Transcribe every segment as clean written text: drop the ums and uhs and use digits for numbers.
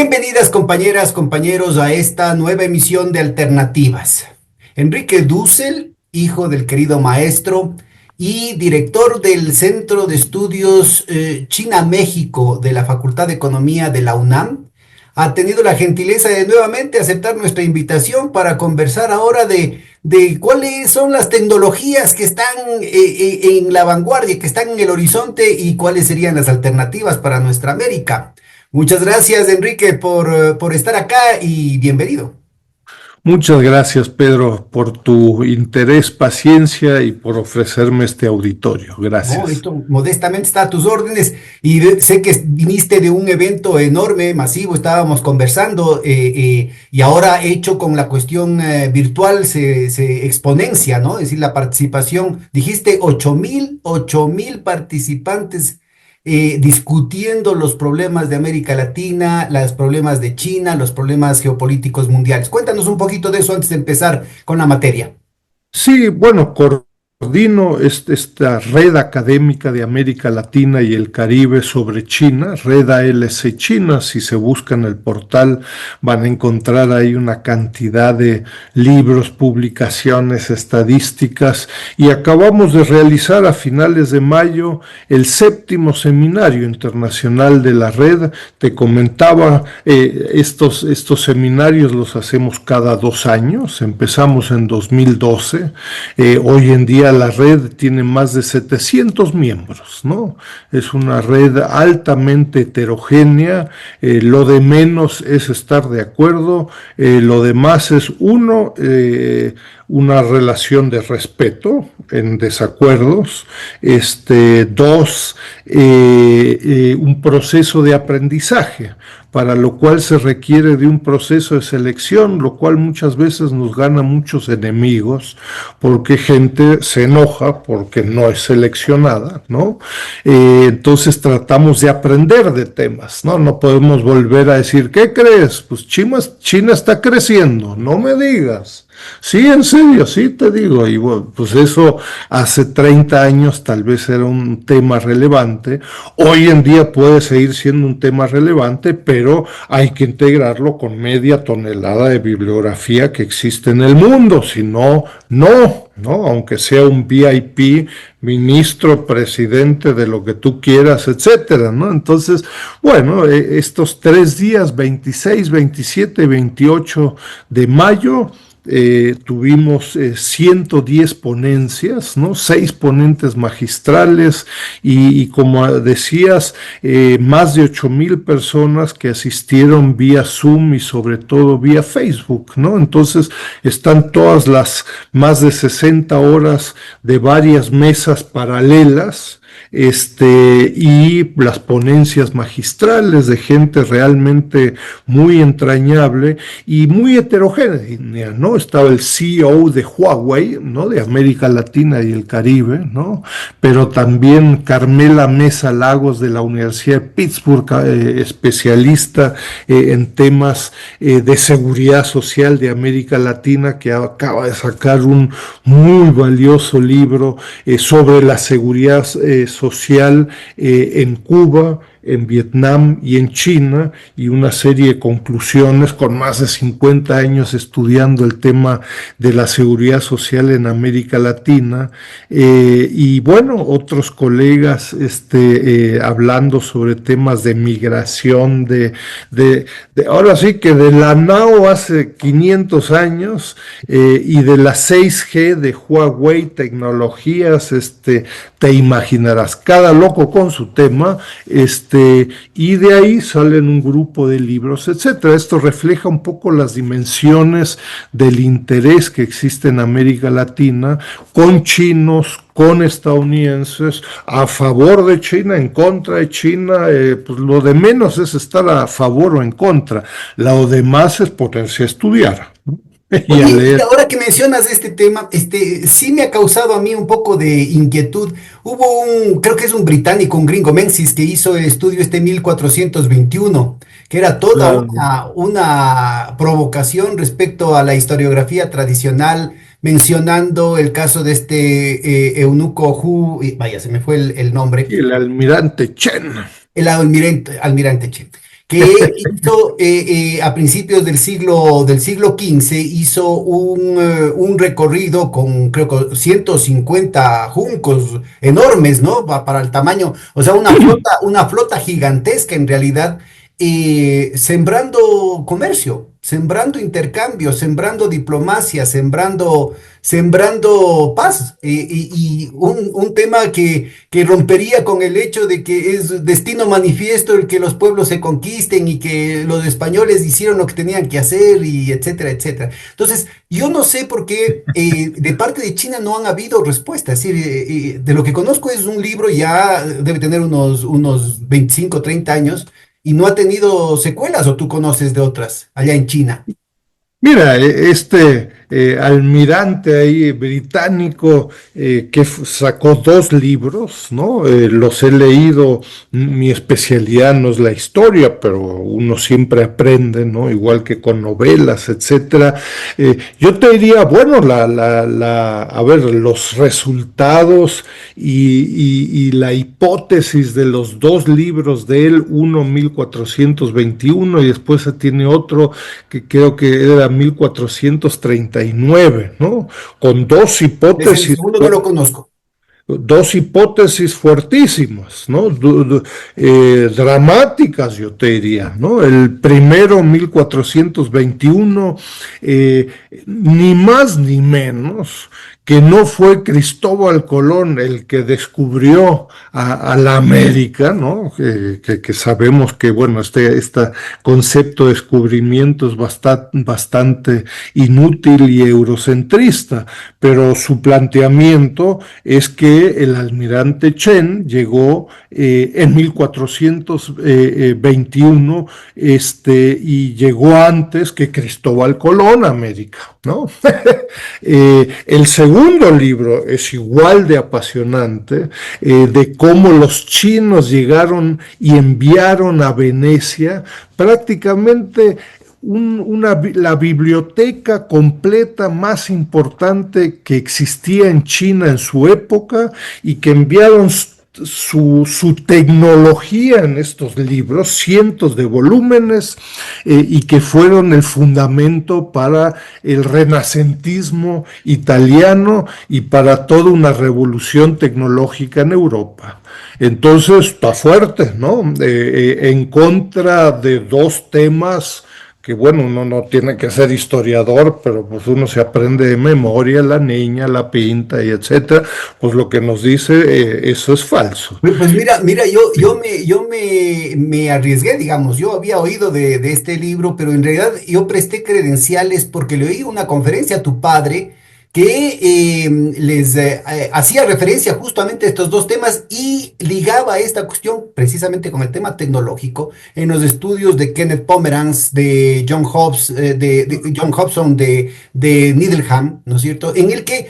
Bienvenidas compañeras, compañeros a esta nueva emisión de Alternativas. Enrique Dussel, hijo del querido maestro y director del Centro de Estudios China-México de la Facultad de Economía de la UNAM, ha tenido la gentileza de nuevamente aceptar nuestra invitación para conversar ahora de cuáles son las tecnologías que están en la vanguardia, que están en el horizonte y cuáles serían las alternativas para nuestra América. Muchas gracias, Enrique, por estar acá y bienvenido. Muchas gracias, Pedro, por tu interés, paciencia y por ofrecerme este auditorio. No, Gracias. esto modestamente está a tus órdenes y sé que viniste de un evento enorme, masivo, estábamos conversando y ahora hecho con la cuestión virtual se exponencia, ¿no? Es decir, la participación, dijiste 8.000 participantes discutiendo los problemas de América Latina, los problemas de China, los problemas geopolíticos mundiales. Cuéntanos un poquito de eso antes de empezar con la materia. Sí, bueno, coordino esta red académica de América Latina y el Caribe sobre China, Red ALC China. Si se buscan el portal van a encontrar ahí una cantidad de libros, publicaciones, estadísticas, y acabamos de realizar a finales de mayo el 7º seminario internacional de la red. Te comentaba, estos seminarios los hacemos cada 2 años, empezamos en 2012, hoy en día la red tiene más de 700 miembros, ¿no? Es una red altamente heterogénea. Lo de menos es estar de acuerdo, lo demás es una relación de respeto en desacuerdos. Dos, un proceso de aprendizaje, para lo cual se requiere de un proceso de selección, lo cual muchas veces nos gana muchos enemigos, porque gente se enoja porque no es seleccionada, ¿no? Entonces tratamos de aprender de temas, ¿no? No podemos volver a decir, ¿qué crees? Pues China está creciendo, no me digas. Sí, en serio, sí te digo, y bueno, pues eso hace 30 años tal vez era un tema relevante. Hoy en día puede seguir siendo un tema relevante, pero hay que integrarlo con media tonelada de bibliografía que existe en el mundo, si no, no, aunque sea un VIP, ministro, presidente, de lo que tú quieras, etcétera, ¿no? Entonces, bueno, estos 3 días, 26, 27, 28 de mayo, tuvimos 110 ponencias, ¿no? 6 ponentes magistrales y como decías, más de 8,000 personas que asistieron vía Zoom y sobre todo vía Facebook, ¿no? Entonces están todas las más de 60 horas de varias mesas paralelas, y las ponencias magistrales de gente realmente muy entrañable y muy heterogénea, ¿no? Estaba el CEO de Huawei, ¿no? De América Latina y el Caribe, ¿no? Pero también Carmela Mesa Lagos de la Universidad de Pittsburgh, especialista en temas de seguridad social de América Latina, que acaba de sacar un muy valioso libro sobre la seguridad social en Cuba, en Vietnam y en China, y una serie de conclusiones con más de 50 años estudiando el tema de la seguridad social en América Latina, y bueno, otros colegas hablando sobre temas de migración, ahora sí que de la NAO hace 500 años, y de la 6G de Huawei, tecnologías, te imaginarás, cada loco con su tema, y de ahí salen un grupo de libros, etcétera. Esto refleja un poco las dimensiones del interés que existe en América Latina, con chinos, con estadounidenses, a favor de China, en contra de China. Pues lo de menos es estar a favor o en contra, lo demás es ponerse a estudiar, ¿no? Y a Oye, y leer. ahora que mencionas este tema, sí me ha causado a mí un poco de inquietud. Creo que es un británico, un gringo, Menzies, que hizo el estudio 1421, que era toda Claro. una provocación respecto a la historiografía tradicional, mencionando el caso de este eunuco Hu, vaya, se me fue el nombre, Y el almirante Chen. Almirante Che. que hizo a principios del siglo XV, hizo un recorrido con creo que 150 juncos enormes, ¿no? Para el tamaño, o sea, una flota gigantesca en realidad, sembrando comercio, sembrando intercambio, sembrando diplomacia, sembrando paz, y un tema que rompería con el hecho de que es destino manifiesto el que los pueblos se conquisten y que los españoles hicieron lo que tenían que hacer, y etcétera, etcétera. Entonces, yo no sé por qué de parte de China no han habido respuestas. Es decir, de lo que conozco es un libro, ya debe tener unos 25, 30 años, y no ha tenido secuelas, o tú conoces de otras allá en China. Mira, este almirante ahí británico sacó dos libros, ¿no? Los he leído, mi especialidad no es la historia, pero uno siempre aprende, ¿no? Igual que con novelas, etcétera. Yo te diría, bueno, a ver, los resultados y la hipótesis de los dos libros de él, uno 1421 y después se tiene otro que creo que era 1439, ¿no? Con Desde el segundo no lo conozco. dos hipótesis fuertísimas, ¿no? Dramáticas, yo te diría, ¿no? El primero, 1421, ni más ni menos que no fue Cristóbal Colón el que descubrió a la América, ¿no? Que sabemos que, bueno, este concepto de descubrimiento es bastante inútil y eurocentrista, pero su planteamiento es que el almirante Chen llegó en 1421 y llegó antes que Cristóbal Colón a América, ¿no? El segundo libro es igual de apasionante, de cómo los chinos llegaron y enviaron a Venecia prácticamente la biblioteca completa más importante que existía en China en su época, y que enviaron su tecnología en estos libros, cientos de volúmenes, y que fueron el fundamento para el renacentismo italiano y para toda una revolución tecnológica en Europa. Entonces está fuerte, ¿no? En contra de dos temas que, bueno, uno no tiene que ser historiador, pero pues uno se aprende de memoria, la niña, la pinta y etcétera. Pues lo que nos dice, eso es falso. Pues mira, yo me arriesgué, digamos. Yo había oído de este libro, pero en realidad yo presté credenciales porque le oí una conferencia a tu padre que les hacía referencia justamente a estos dos temas, y ligaba esta cuestión precisamente con el tema tecnológico en los estudios de Kenneth Pomeranz, de John Hobbes, de John Hobson, de Needham, ¿no es cierto? En el que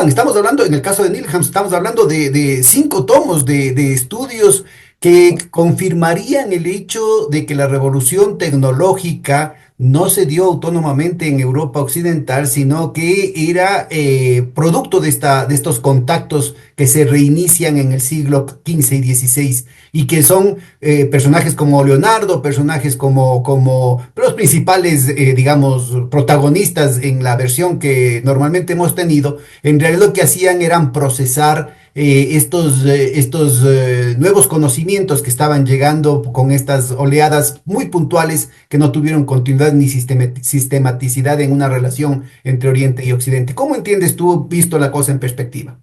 estamos hablando, en el caso de Needham, estamos hablando de 5 tomos de estudios que confirmarían el hecho de que la revolución tecnológica no se dio autónomamente en Europa Occidental, sino que era producto de estos contactos que se reinician en el siglo XV y XVI, y que son personajes como Leonardo, personajes como los principales, digamos, protagonistas en la versión que normalmente hemos tenido. En realidad lo que hacían eran procesar estos nuevos conocimientos que estaban llegando con estas oleadas muy puntuales, que no tuvieron continuidad ni sistematicidad en una relación entre Oriente y Occidente. ¿Cómo entiendes tú, visto la cosa en perspectiva?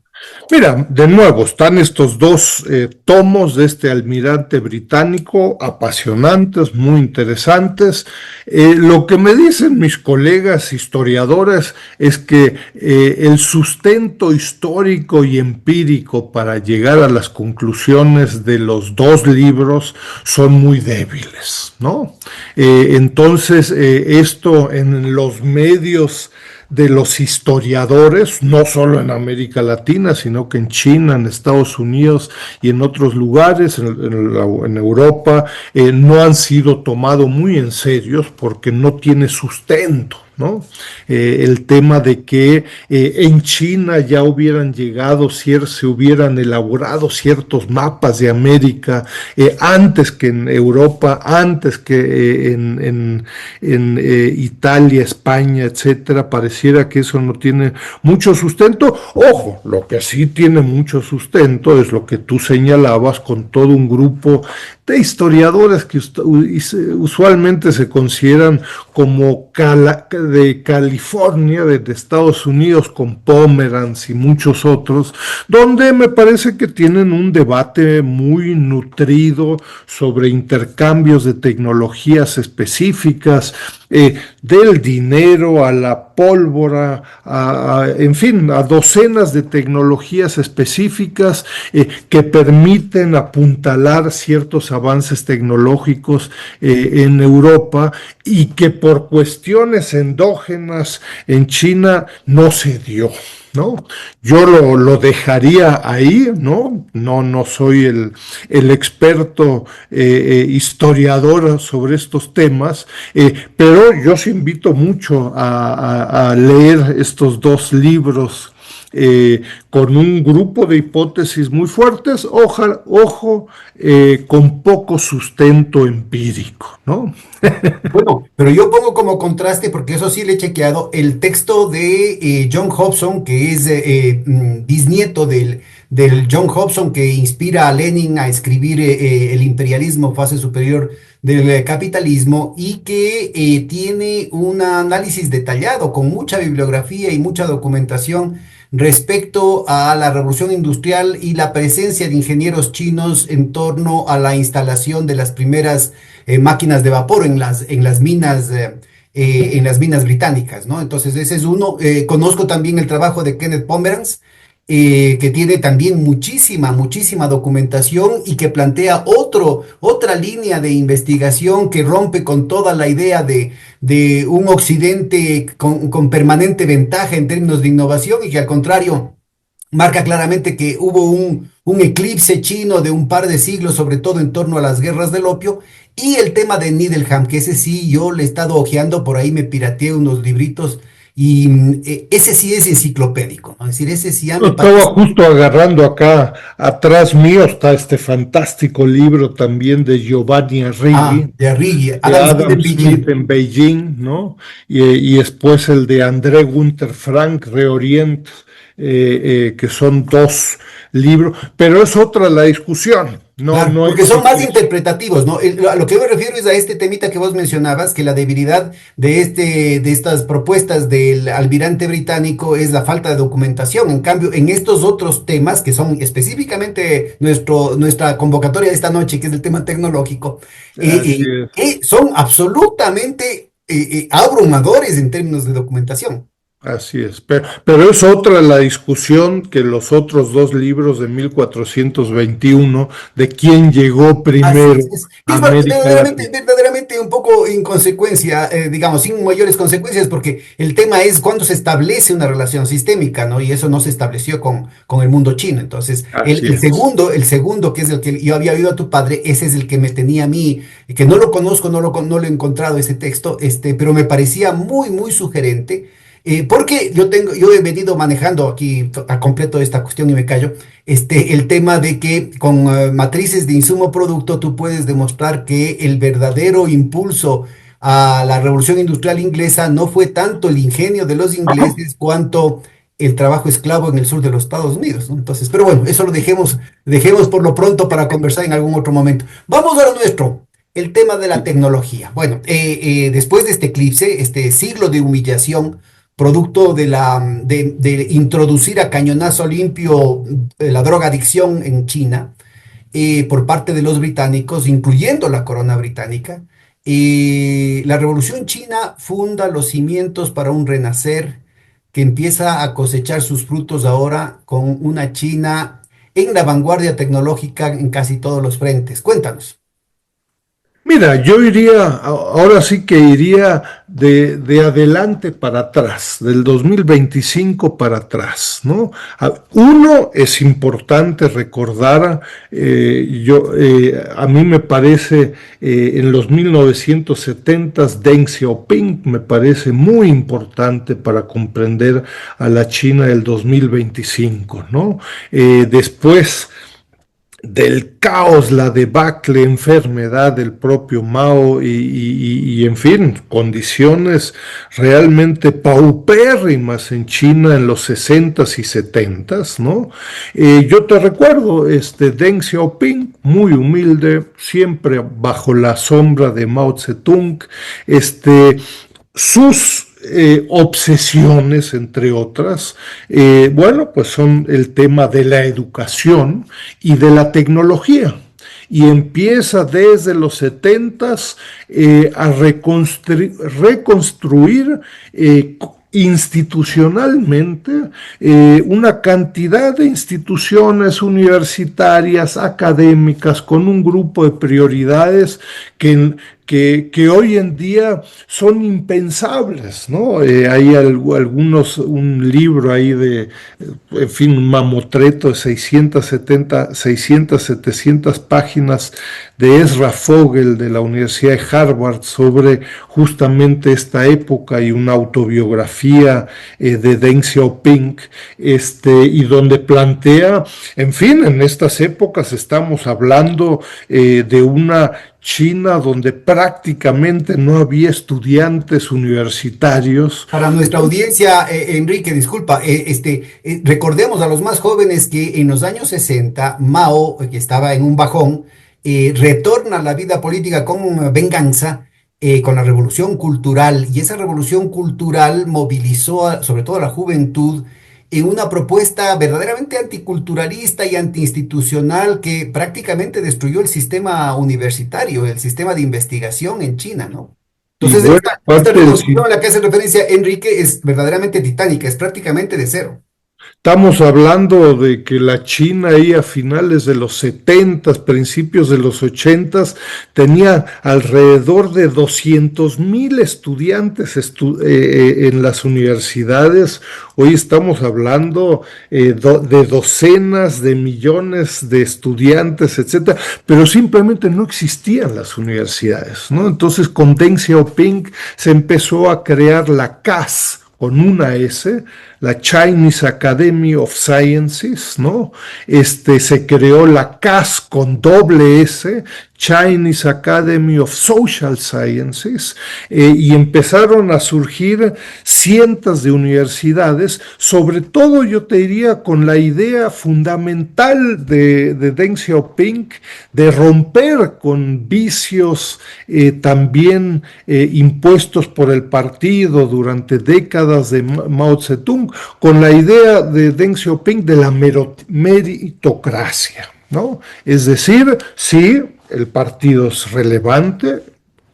Mira, de nuevo, están estos dos tomos de este almirante británico, apasionantes, muy interesantes. Lo que me dicen mis colegas historiadores es que el sustento histórico y empírico para llegar a las conclusiones de los dos libros son muy débiles, ¿no? Entonces, esto en los medios de los historiadores, no solo en América Latina, sino que en China, en Estados Unidos y en otros lugares, en Europa, no han sido tomados muy en serio porque no tiene sustento, ¿no? El tema de que en China ya hubieran llegado, se hubieran elaborado ciertos mapas de América antes que en Europa, antes que Italia, España, etcétera. Pareciera que eso no tiene mucho sustento. Ojo, lo que sí tiene mucho sustento es lo que tú señalabas con todo un grupo de historiadores que usualmente se consideran como de California, de Estados Unidos, con Pomeranz y muchos otros, donde me parece que tienen un debate muy nutrido sobre intercambios de tecnologías específicas, del dinero a la pólvora, en fin, a docenas de tecnologías específicas que permiten apuntalar ciertos avances tecnológicos en Europa y que por cuestiones endógenas en China no se dio. ¿No? Yo dejaría ahí, ¿no? No soy el experto historiador sobre estos temas, pero yo os invito mucho a leer estos dos libros con un grupo de hipótesis muy fuertes, ojo, con poco sustento empírico, ¿no? Bueno, pero yo pongo como contraste, porque eso sí le he chequeado, el texto de John Hobson, que es bisnieto del John Hobson que inspira a Lenin a escribir El imperialismo, fase superior del capitalismo, y que tiene un análisis detallado con mucha bibliografía y mucha documentación respecto a la revolución industrial y la presencia de ingenieros chinos en torno a la instalación de las primeras máquinas de vapor en las minas británicas, ¿no? Entonces, ese es uno. Conozco también el trabajo de Kenneth Pomeranz, que tiene también muchísima documentación y que plantea otra línea de investigación que rompe con toda la idea de un occidente con permanente ventaja en términos de innovación y que al contrario marca claramente que hubo un eclipse chino de un par de siglos, sobre todo en torno a las guerras del opio, y el tema de Needham, que ese sí yo le he estado hojeando, por ahí me pirateé unos libritos, y ese sí es enciclopédico, ¿no? Es decir, ese sí ya Yo me estaba parece. justo agarrando acá, atrás mío está este fantástico libro también de Giovanni Ah, Arrighi, de Arrighi, de Adam Smith Adam en Smith Beijing. en Beijing, ¿no? Y después el de André Gunther Frank, Reorient, que son dos libros, pero es otra la discusión, Claro, no es porque son si más interpretativos, ¿no? A lo que yo me refiero es a este temita que vos mencionabas, que la debilidad de estas propuestas del almirante británico es la falta de documentación. En cambio, en estos otros temas, que son específicamente nuestra convocatoria de esta noche, que es el tema tecnológico, así es. que son absolutamente abrumadores en términos de documentación. Así es, pero es otra la discusión que los otros dos libros de 1421 de quién llegó Así primero es a América verdaderamente, Latina. verdaderamente un poco inconsecuencia, digamos, sin mayores consecuencias, porque el tema es cuándo se establece una relación sistémica, ¿no? Y eso no se estableció con el mundo chino. Entonces, Así es. el segundo, que es el que yo había oído a tu padre, ese es el que me tenía a mí, que no lo conozco, no lo he encontrado ese texto, pero me parecía muy sugerente. Porque yo he venido manejando aquí a completo esta cuestión y me callo, el tema de que con matrices de insumo producto tú puedes demostrar que el verdadero impulso a la revolución industrial inglesa no fue tanto el ingenio de los ingleses cuanto el trabajo esclavo en el sur de los Estados Unidos, ¿no? Entonces, pero bueno, eso lo dejemos por lo pronto para conversar en algún otro momento. Vamos a lo nuestro. El tema de la tecnología. Bueno, después de este eclipse, este siglo de humillación, producto de introducir a cañonazo limpio la drogadicción en China por parte de los británicos, incluyendo la corona británica. La Revolución China funda los cimientos para un renacer que empieza a cosechar sus frutos ahora con una China en la vanguardia tecnológica en casi todos los frentes. Cuéntanos. Mira, yo iría, ahora sí que iría de adelante para atrás, del 2025 para atrás, ¿no? Uno, es importante recordar, a mí me parece, en los 1970s, Deng Xiaoping me parece muy importante para comprender a la China del 2025, ¿no? Después del caos, la debacle, enfermedad del propio Mao en fin, condiciones realmente paupérrimas en China en los 60s y 70s, ¿no? Yo te recuerdo, Deng Xiaoping, muy humilde, siempre bajo la sombra de Mao Zedong, sus obsesiones, entre otras, bueno, pues son el tema de la educación y de la tecnología. Y empieza desde los 70s a reconstruir institucionalmente una cantidad de instituciones universitarias, académicas, con un grupo de prioridades que hoy en día son impensables, ¿no? Hay un libro ahí en fin, un mamotreto de 600, 700 páginas de Ezra Fogel de la Universidad de Harvard sobre justamente esta época y una autobiografía de Deng Xiaoping, y donde plantea, en fin, en estas épocas estamos hablando de una China donde prácticamente no había estudiantes universitarios. Para nuestra audiencia, Enrique, disculpa, recordemos a los más jóvenes que en los años 60, Mao, que estaba en un bajón, retorna a la vida política con venganza, con la revolución cultural, y esa revolución cultural movilizó sobre todo a la juventud en una propuesta verdaderamente anticulturalista y antiinstitucional que prácticamente destruyó el sistema universitario, el sistema de investigación en China, ¿no? Y Entonces, buena esta parte del reconstrucción a la que hace referencia Enrique es verdaderamente titánica, es prácticamente de cero. Estamos hablando de que la China ahí a finales de los 70, principios de los 80, tenía alrededor de 200,000 estudiantes en las universidades. Hoy estamos hablando de docenas de millones de estudiantes, etcétera, pero simplemente no existían las universidades, ¿no? Entonces, con Deng Xiaoping se empezó a crear la CAS, con una S, la Chinese Academy of Sciences, ¿no? Se creó la CAS con doble S, Chinese Academy of Social Sciences, y empezaron a surgir cientos de universidades, sobre todo yo te diría con la idea fundamental de Deng Xiaoping de romper con vicios también impuestos por el partido durante décadas de Mao Zedong, con la idea de Deng Xiaoping de la meritocracia, ¿no? Es decir, sí, el partido es relevante,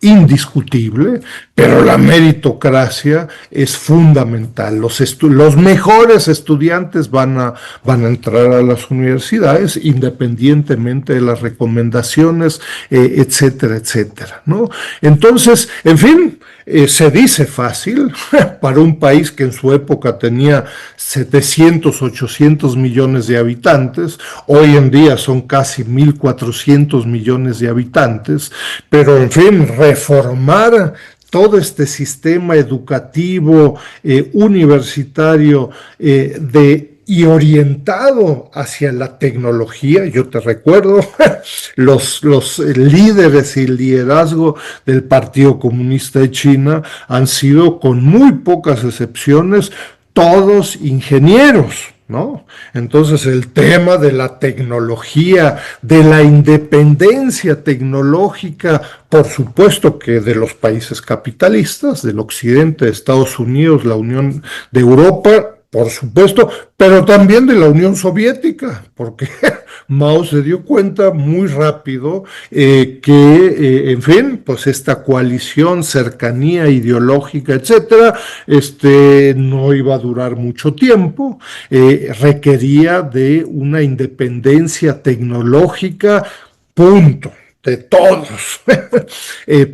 indiscutible, pero la meritocracia es fundamental. Los mejores estudiantes van a entrar a las universidades independientemente de las recomendaciones, etcétera, etcétera, ¿no? Entonces, en fin, se dice fácil para un país que en su época tenía 700, 800 millones de habitantes, hoy en día son casi 1.400 millones de habitantes, pero en fin, reformar todo este sistema educativo universitario y orientado hacia la tecnología. Yo te recuerdo, los líderes y el liderazgo del Partido Comunista de China han sido, con muy pocas excepciones, todos ingenieros, ¿no? Entonces el tema de la tecnología, de la independencia tecnológica, por supuesto que de los países capitalistas, del occidente, de Estados Unidos, la Unión de Europa, por supuesto, pero también de la Unión Soviética, porque Mao se dio cuenta muy rápido en fin, pues esta coalición, cercanía ideológica, etcétera, no iba a durar mucho tiempo, requería de una independencia tecnológica, punto. de todos,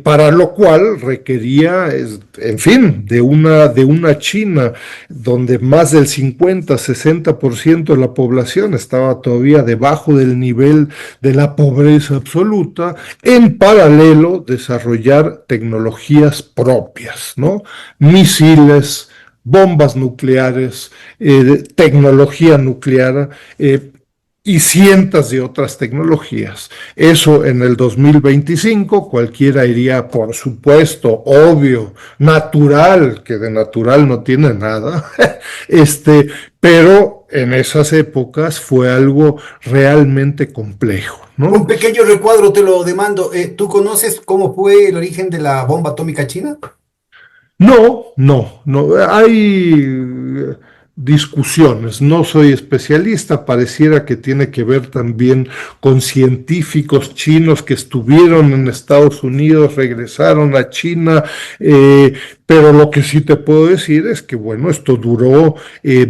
para lo cual requería, en fin, de una China donde más del 50-60% de la población estaba todavía debajo del nivel de la pobreza absoluta, en paralelo desarrollar tecnologías propias, ¿no? Misiles, bombas nucleares, tecnología nuclear, y cientos de otras tecnologías. Eso en el 2025, cualquiera iría, por supuesto, obvio, natural, que de natural no tiene nada, pero en esas épocas fue algo realmente complejo, Un ¿no? pequeño recuadro te lo demando. ¿Tú conoces cómo fue el origen de la bomba atómica china? No, no, no. Hay discusiones. No soy especialista. Pareciera que tiene que ver también con científicos chinos que estuvieron en Estados Unidos, regresaron a China. eh, pero lo que sí te puedo decir es que, bueno, esto duró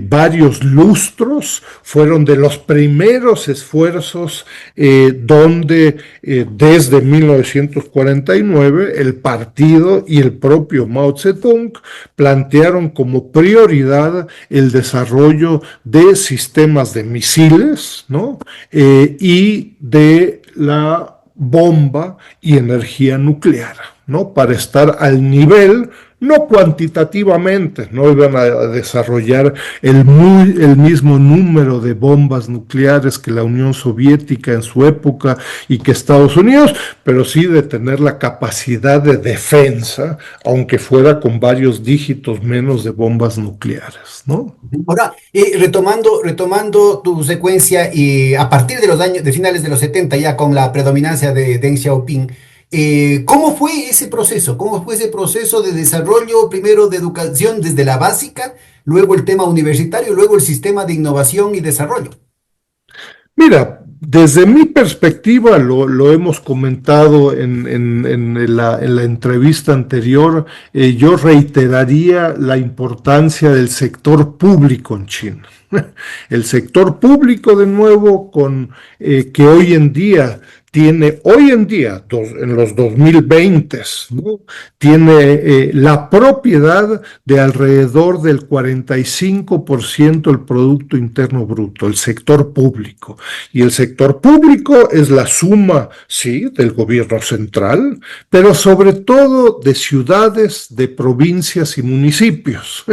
varios lustros. Fueron de los primeros esfuerzos donde desde 1949 el partido y el propio Mao Zedong plantearon como prioridad el desarrollo de sistemas de misiles, ¿no? Y de la bomba y energía nuclear, ¿no? Para estar al nivel, no cuantitativamente, no iban a desarrollar el mismo número de bombas nucleares que la Unión Soviética en su época y que Estados Unidos, pero sí de tener la capacidad de defensa, aunque fuera con varios dígitos menos de bombas nucleares, ¿no? Ahora, retomando tu secuencia, y a partir de los años, de finales de los 70, ya con la predominancia de Deng Xiaoping, ¿cómo fue ese proceso? ¿Cómo fue ese proceso de desarrollo, primero de educación desde la básica, luego el tema universitario, luego el sistema de innovación y desarrollo? Mira, desde mi perspectiva, lo hemos comentado en la entrevista anterior, yo reiteraría la importancia del sector público en China. El sector público, de nuevo, que hoy en día en los 2020, ¿no? Tiene la propiedad de alrededor del 45% del Producto Interno Bruto, el sector público. Y el sector público es la suma, sí, del gobierno central, pero sobre todo de ciudades, de provincias y municipios.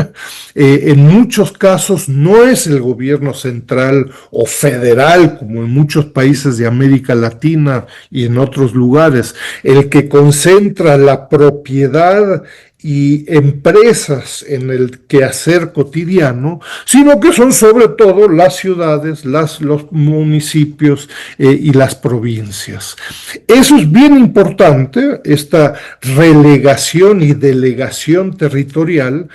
En muchos casos no es el gobierno central o federal, como en muchos países de América Latina y en otros lugares, el que concentra la propiedad y empresas en el quehacer cotidiano, sino que son sobre todo las ciudades, los municipios y las provincias. Eso es bien importante, esta relegación y delegación territorial,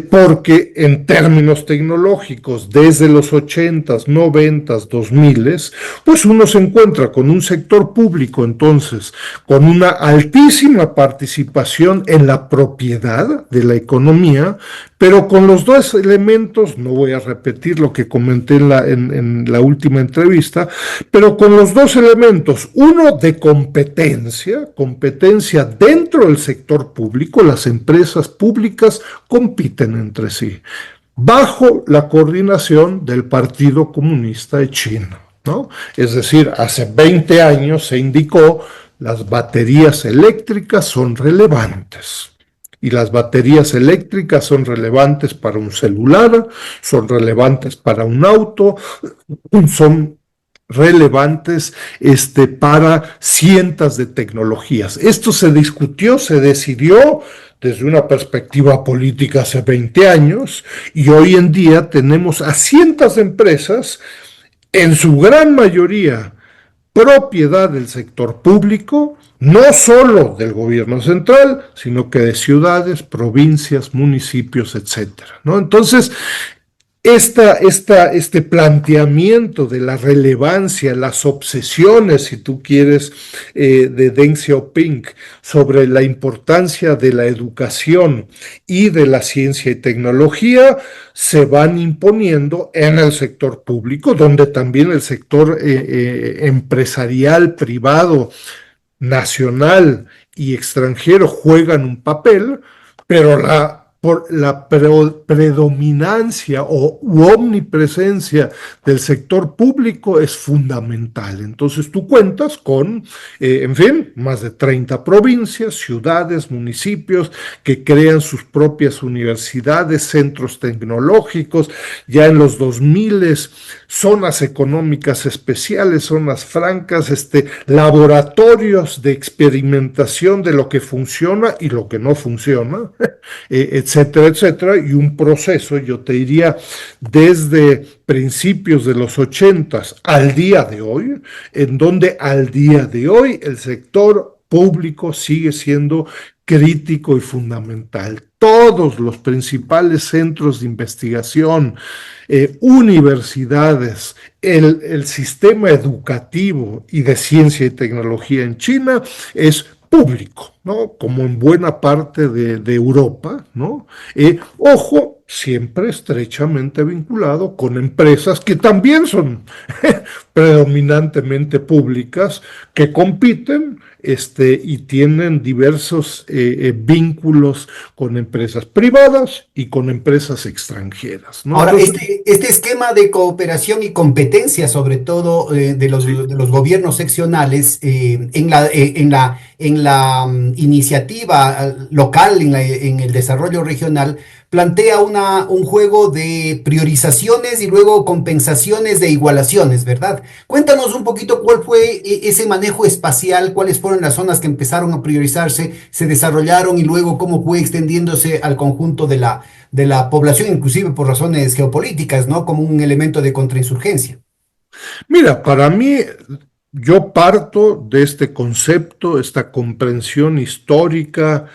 porque en términos tecnológicos, desde los 80s, 90s, 2000s, pues uno se encuentra con un sector público, entonces, con una altísima participación en la propiedad de la economía, pero con los dos elementos, no voy a repetir lo que comenté en la última entrevista, pero con los dos elementos, uno de competencia dentro del sector público, las empresas públicas compiten entre sí, bajo la coordinación del Partido Comunista de China, ¿no? Es decir, hace 20 años se indicó las baterías eléctricas son relevantes. Y las baterías eléctricas son relevantes para un celular, son relevantes para un auto, son relevantes para cientos de tecnologías. Esto se discutió, se decidió desde una perspectiva política hace 20 años y hoy en día tenemos a cientos de empresas, en su gran mayoría propiedad del sector público, no solo del gobierno central, sino que de ciudades, provincias, municipios, etcétera, ¿no? Entonces, este planteamiento de la relevancia, las obsesiones, si tú quieres, de Deng Xiaoping sobre la importancia de la educación y de la ciencia y tecnología se van imponiendo en el sector público, donde también el sector empresarial, privado, nacional y extranjero juegan un papel, pero la predominancia o omnipresencia del sector público es fundamental. Entonces tú cuentas con, en fin, más de 30 provincias, ciudades, municipios que crean sus propias universidades, centros tecnológicos, ya en los 2000 zonas económicas especiales, zonas francas, laboratorios de experimentación de lo que funciona y lo que no funciona, etcétera, etcétera, y un proceso, yo te diría, desde principios de los 80 al día de hoy, en donde al día de hoy el sector público sigue siendo crítico y fundamental. Todos los principales centros de investigación, universidades, el sistema educativo y de ciencia y tecnología en China es público, ¿no? Como en buena parte de Europa, ¿no? Ojo, siempre estrechamente vinculado con empresas que también son predominantemente públicas, que compiten y tienen diversos vínculos con empresas privadas y con empresas extranjeras, ¿no? Ahora, Entonces, este esquema de cooperación y competencia, sobre todo sí. de los gobiernos seccionales, en la iniciativa local, en el desarrollo regional, plantea un juego de priorizaciones y luego compensaciones de igualaciones, ¿verdad? Cuéntanos un poquito cuál fue ese manejo espacial, cuáles fueron las zonas que empezaron a priorizarse, se desarrollaron y luego cómo fue extendiéndose al conjunto de la población, inclusive por razones geopolíticas, ¿no? Como un elemento de contrainsurgencia. Mira, para mí, yo parto de este concepto, esta comprensión histórica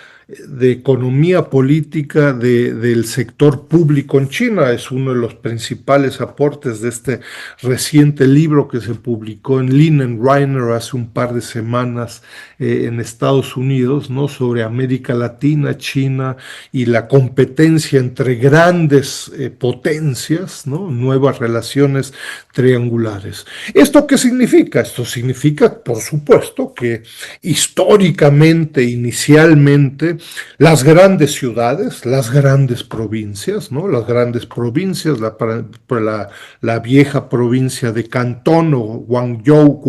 de economía política del sector público en China. Es uno de los principales aportes de este reciente libro que se publicó en Linen Reiner hace un par de semanas en Estados Unidos, ¿no? Sobre América Latina, China y la competencia entre grandes potencias, ¿no? Nuevas relaciones triangulares. ¿Esto qué significa? Esto significa, por supuesto, que históricamente, inicialmente, las grandes ciudades, las grandes provincias, ¿no? Las grandes provincias, la vieja provincia de Cantón o Guangzhou,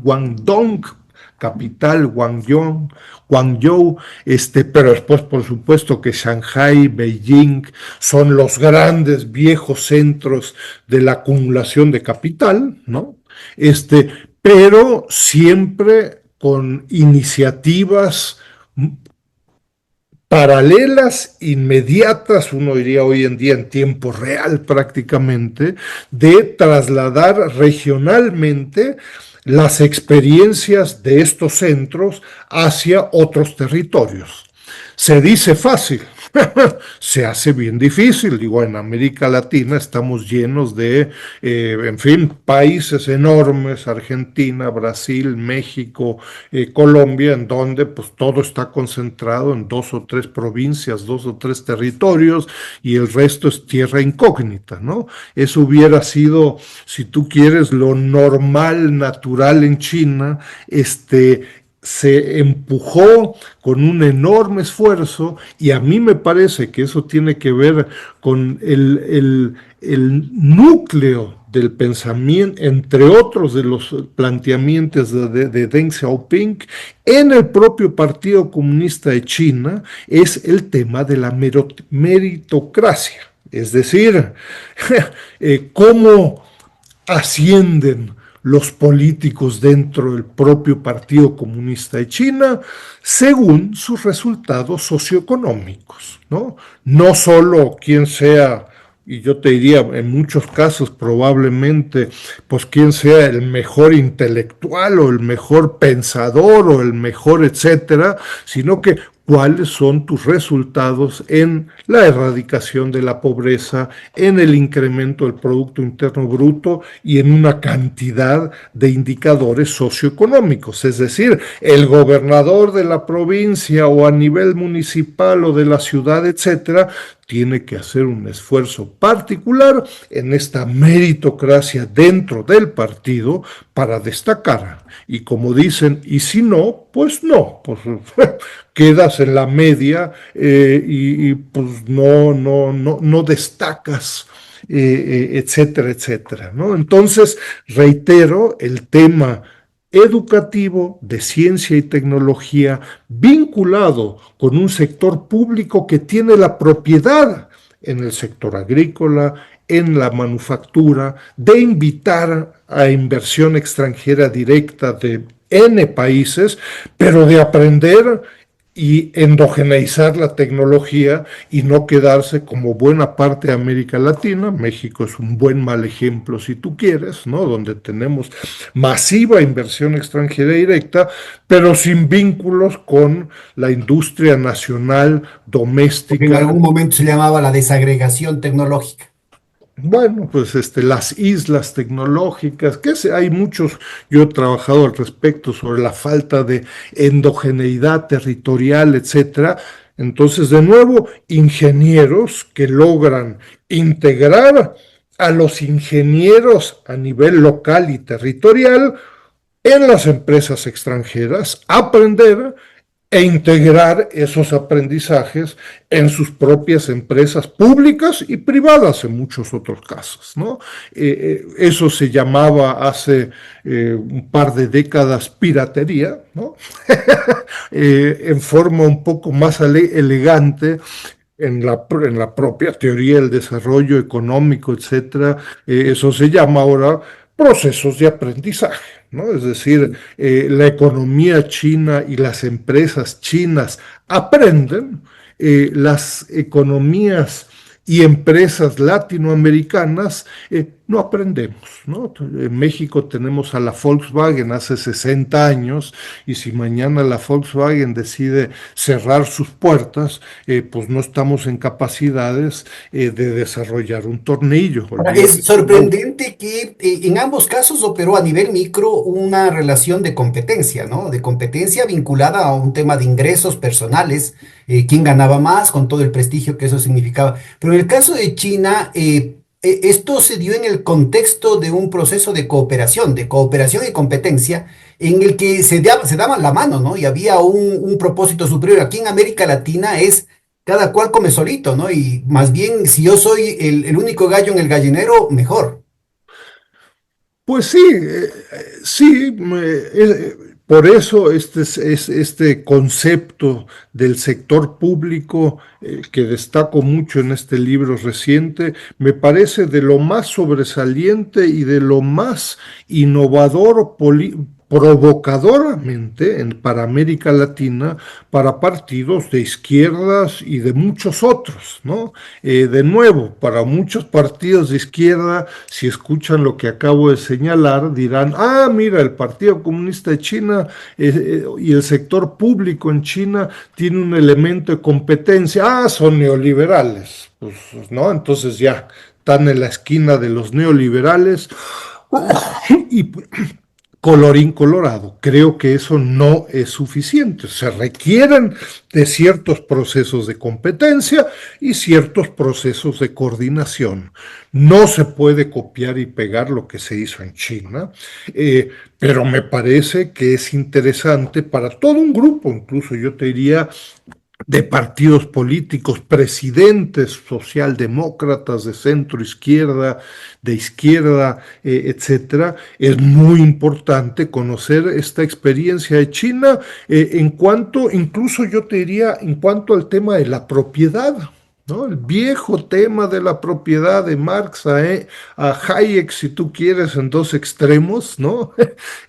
Guangdong, capital, Guangzhou, pero después, por supuesto, que Shanghai, Beijing son los grandes viejos centros de la acumulación de capital, ¿no? Pero siempre con iniciativas paralelas, inmediatas, uno diría hoy en día en tiempo real prácticamente, de trasladar regionalmente las experiencias de estos centros hacia otros territorios. Se dice fácil, se hace bien difícil. Digo, en América Latina estamos llenos de, en fin, países enormes, Argentina, Brasil, México, Colombia, en donde pues todo está concentrado en 2 o 3 provincias, 2 o 3 territorios, y el resto es tierra incógnita, ¿no? Eso hubiera sido, si tú quieres, lo normal, natural en China, se empujó con un enorme esfuerzo, y a mí me parece que eso tiene que ver con el núcleo del pensamiento, entre otros de los planteamientos de Deng Xiaoping en el propio Partido Comunista de China, es el tema de la meritocracia. Es decir, cómo ascienden los políticos dentro del propio Partido Comunista de China según sus resultados socioeconómicos, ¿no? No solo quien sea, y yo te diría en muchos casos probablemente, pues quien sea el mejor intelectual o el mejor pensador o el mejor etcétera, sino que cuáles son tus resultados en la erradicación de la pobreza, en el incremento del Producto Interno Bruto y en una cantidad de indicadores socioeconómicos. Es decir, el gobernador de la provincia o a nivel municipal o de la ciudad, etcétera, tiene que hacer un esfuerzo particular en esta meritocracia dentro del partido para destacar. Y como dicen, y si no, pues no, pues quedas en la media pues no destacas, etcétera, etcétera, ¿no? Entonces, reitero, el tema educativo de ciencia y tecnología vinculado con un sector público que tiene la propiedad en el sector agrícola, en la manufactura, de invitar a inversión extranjera directa de N países, pero de aprender y endogeneizar la tecnología y no quedarse como buena parte de América Latina. México es un buen mal ejemplo si tú quieres, ¿no? Donde tenemos masiva inversión extranjera directa, pero sin vínculos con la industria nacional Lo que en doméstica. algún momento se llamaba la desagregación tecnológica. Bueno, pues las islas tecnológicas, hay muchos, yo he trabajado al respecto sobre la falta de endogeneidad territorial, etcétera. Entonces, de nuevo, ingenieros que logran integrar a los ingenieros a nivel local y territorial en las empresas extranjeras, aprender e integrar esos aprendizajes en sus propias empresas públicas y privadas en muchos otros casos, ¿no? Eso se llamaba hace un par de décadas piratería, ¿no? En forma un poco más elegante, en la propia teoría del desarrollo económico, etcétera, eso se llama ahora procesos de aprendizaje, ¿no? Es decir, la economía china y las empresas chinas aprenden, las economías y empresas latinoamericanas no aprendemos, ¿no? En México tenemos a la Volkswagen hace 60 años y si mañana la Volkswagen decide cerrar sus puertas, pues no estamos en capacidades de desarrollar un tornillo. Ahora, Olvídate es del auto. sorprendente que en ambos casos operó a nivel micro una relación de competencia, ¿no? De competencia vinculada a un tema de ingresos personales, quién ganaba más con todo el prestigio que eso significaba. Pero en el caso de China, esto se dio en el contexto de un proceso de cooperación y competencia, en el que se daban la mano, ¿no? Y había un propósito superior. Aquí en América Latina es cada cual come solito, ¿no? Y más bien, si yo soy el único gallo en el gallinero, mejor. Pues sí, sí, por eso este concepto del sector público que destaco mucho en este libro reciente, me parece de lo más sobresaliente y de lo más innovador provocadoramente para América Latina, para partidos de izquierdas y de muchos otros, ¿no? De nuevo, para muchos partidos de izquierda, si escuchan lo que acabo de señalar, dirán, ah, mira, el Partido Comunista de China y el sector público en China tiene un elemento de competencia, ah, son neoliberales, pues, ¿no? Entonces ya están en la esquina de los neoliberales y colorín colorado. Creo que eso no es suficiente. Se requieren de ciertos procesos de competencia y ciertos procesos de coordinación. No se puede copiar y pegar lo que se hizo en China, pero me parece que es interesante para todo un grupo, incluso yo te diría de partidos políticos, presidentes socialdemócratas de centro izquierda, de izquierda, etcétera. Es muy importante conocer esta experiencia de China en cuanto, incluso yo te diría, en cuanto al tema de la propiedad. ¿No? El viejo tema de la propiedad de Marx a Hayek, si tú quieres, en dos extremos, ¿no?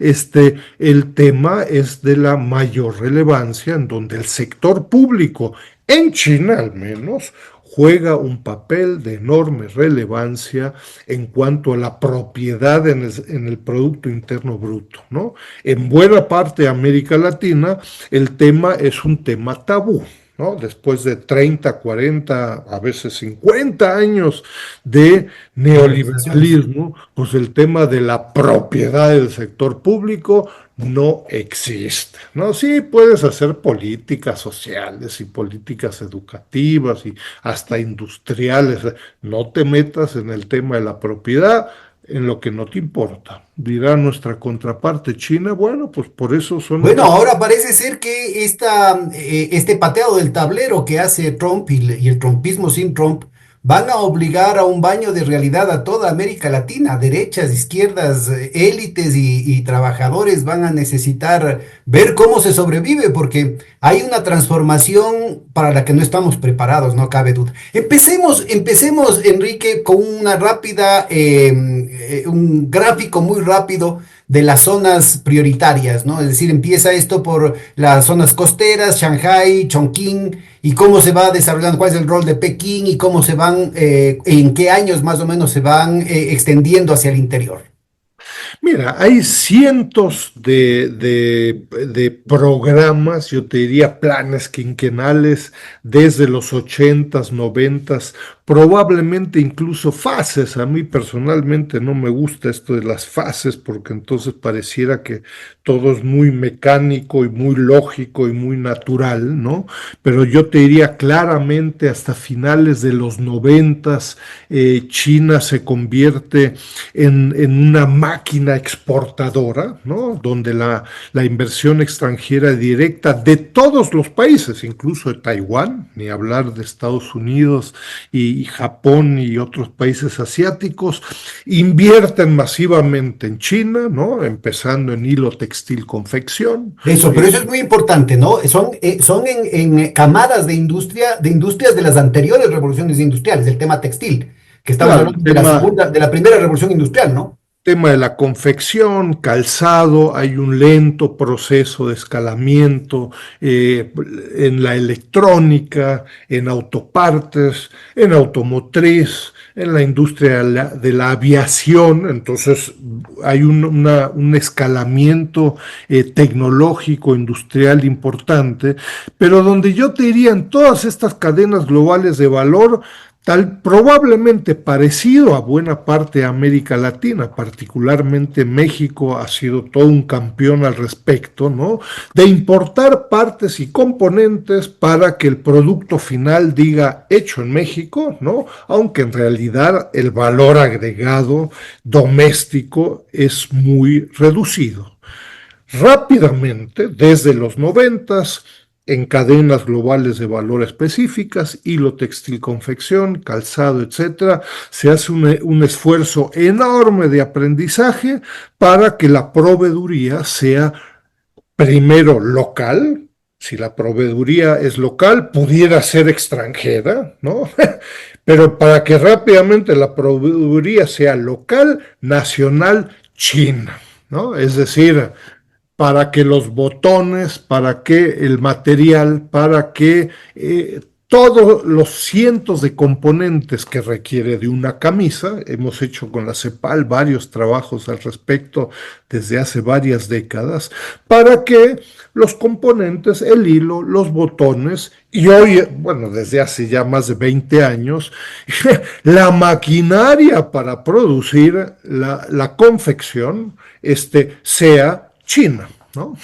El tema es de la mayor relevancia en donde el sector público, en China al menos, juega un papel de enorme relevancia en cuanto a la propiedad en el Producto Interno Bruto, ¿no? En buena parte de América Latina, el tema es un tema tabú. ¿No? Después de 30, 40, a veces 50 años de Conversaciones. neoliberalismo, pues el tema de la propiedad del sector público no existe, ¿no? Sí puedes hacer políticas sociales y políticas educativas y hasta industriales, no te metas en el tema de la propiedad, en lo que no te importa. Dirá nuestra contraparte China, bueno, pues por eso son Bueno, estas. ahora parece ser que este pateado del tablero que hace Trump y el trumpismo sin Trump van a obligar a un baño de realidad a toda América Latina, derechas, izquierdas, élites y trabajadores van a necesitar ver cómo se sobrevive, porque hay una transformación para la que no estamos preparados, no cabe duda. Empecemos, Enrique, con una un gráfico muy rápido de las zonas prioritarias, ¿no? Es decir, empieza esto por las zonas costeras, Shanghái, Chongqing, y cómo se va desarrollando, cuál es el rol de Pekín y cómo se van, en qué años más o menos se van extendiendo hacia el interior. Mira, hay cientos de programas, yo te diría planes quinquenales desde los 80s, 90s, probablemente incluso fases. A mí personalmente no me gusta esto de las fases porque entonces pareciera que todo es muy mecánico y muy lógico y muy natural, ¿no? Pero yo te diría claramente hasta finales de los 90s, China se convierte en una máquina exportadora, ¿no? Donde la inversión extranjera directa de todos los países, incluso de Taiwán, ni hablar de Estados Unidos y Japón y otros países asiáticos, invierten masivamente en China, ¿no? Empezando en hilo textil confección. Eso, pero eso es muy importante, ¿no? Son en camadas de industrias de las anteriores revoluciones industriales, el tema textil, que estamos Claro, hablando de la segunda, de la primera revolución industrial, ¿no? tema de la confección, calzado, hay un lento proceso de escalamiento en la electrónica, en autopartes, en automotriz, en la industria de la aviación. Entonces hay un escalamiento tecnológico, industrial importante, pero donde yo te diría en todas estas cadenas globales de valor, tal probablemente parecido a buena parte de América Latina, particularmente México ha sido todo un campeón al respecto, ¿no? De importar partes y componentes para que el producto final diga hecho en México, ¿no? Aunque en realidad el valor agregado doméstico es muy reducido. Rápidamente, desde los 90, en cadenas globales de valor específicas, hilo textil, confección, calzado, etcétera, se hace un esfuerzo enorme de aprendizaje para que la proveeduría sea primero local. Si la proveeduría es local, pudiera ser extranjera, ¿no? Pero para que rápidamente la proveeduría sea local, nacional, china, ¿no? Es decir, para que los botones, para que el material, para que todos los cientos de componentes que requiere de una camisa, hemos hecho con la CEPAL varios trabajos al respecto desde hace varias décadas, para que los componentes, el hilo, los botones, y hoy, bueno, desde hace ya más de 20 años, la maquinaria para producir la confección sea China, ¿no?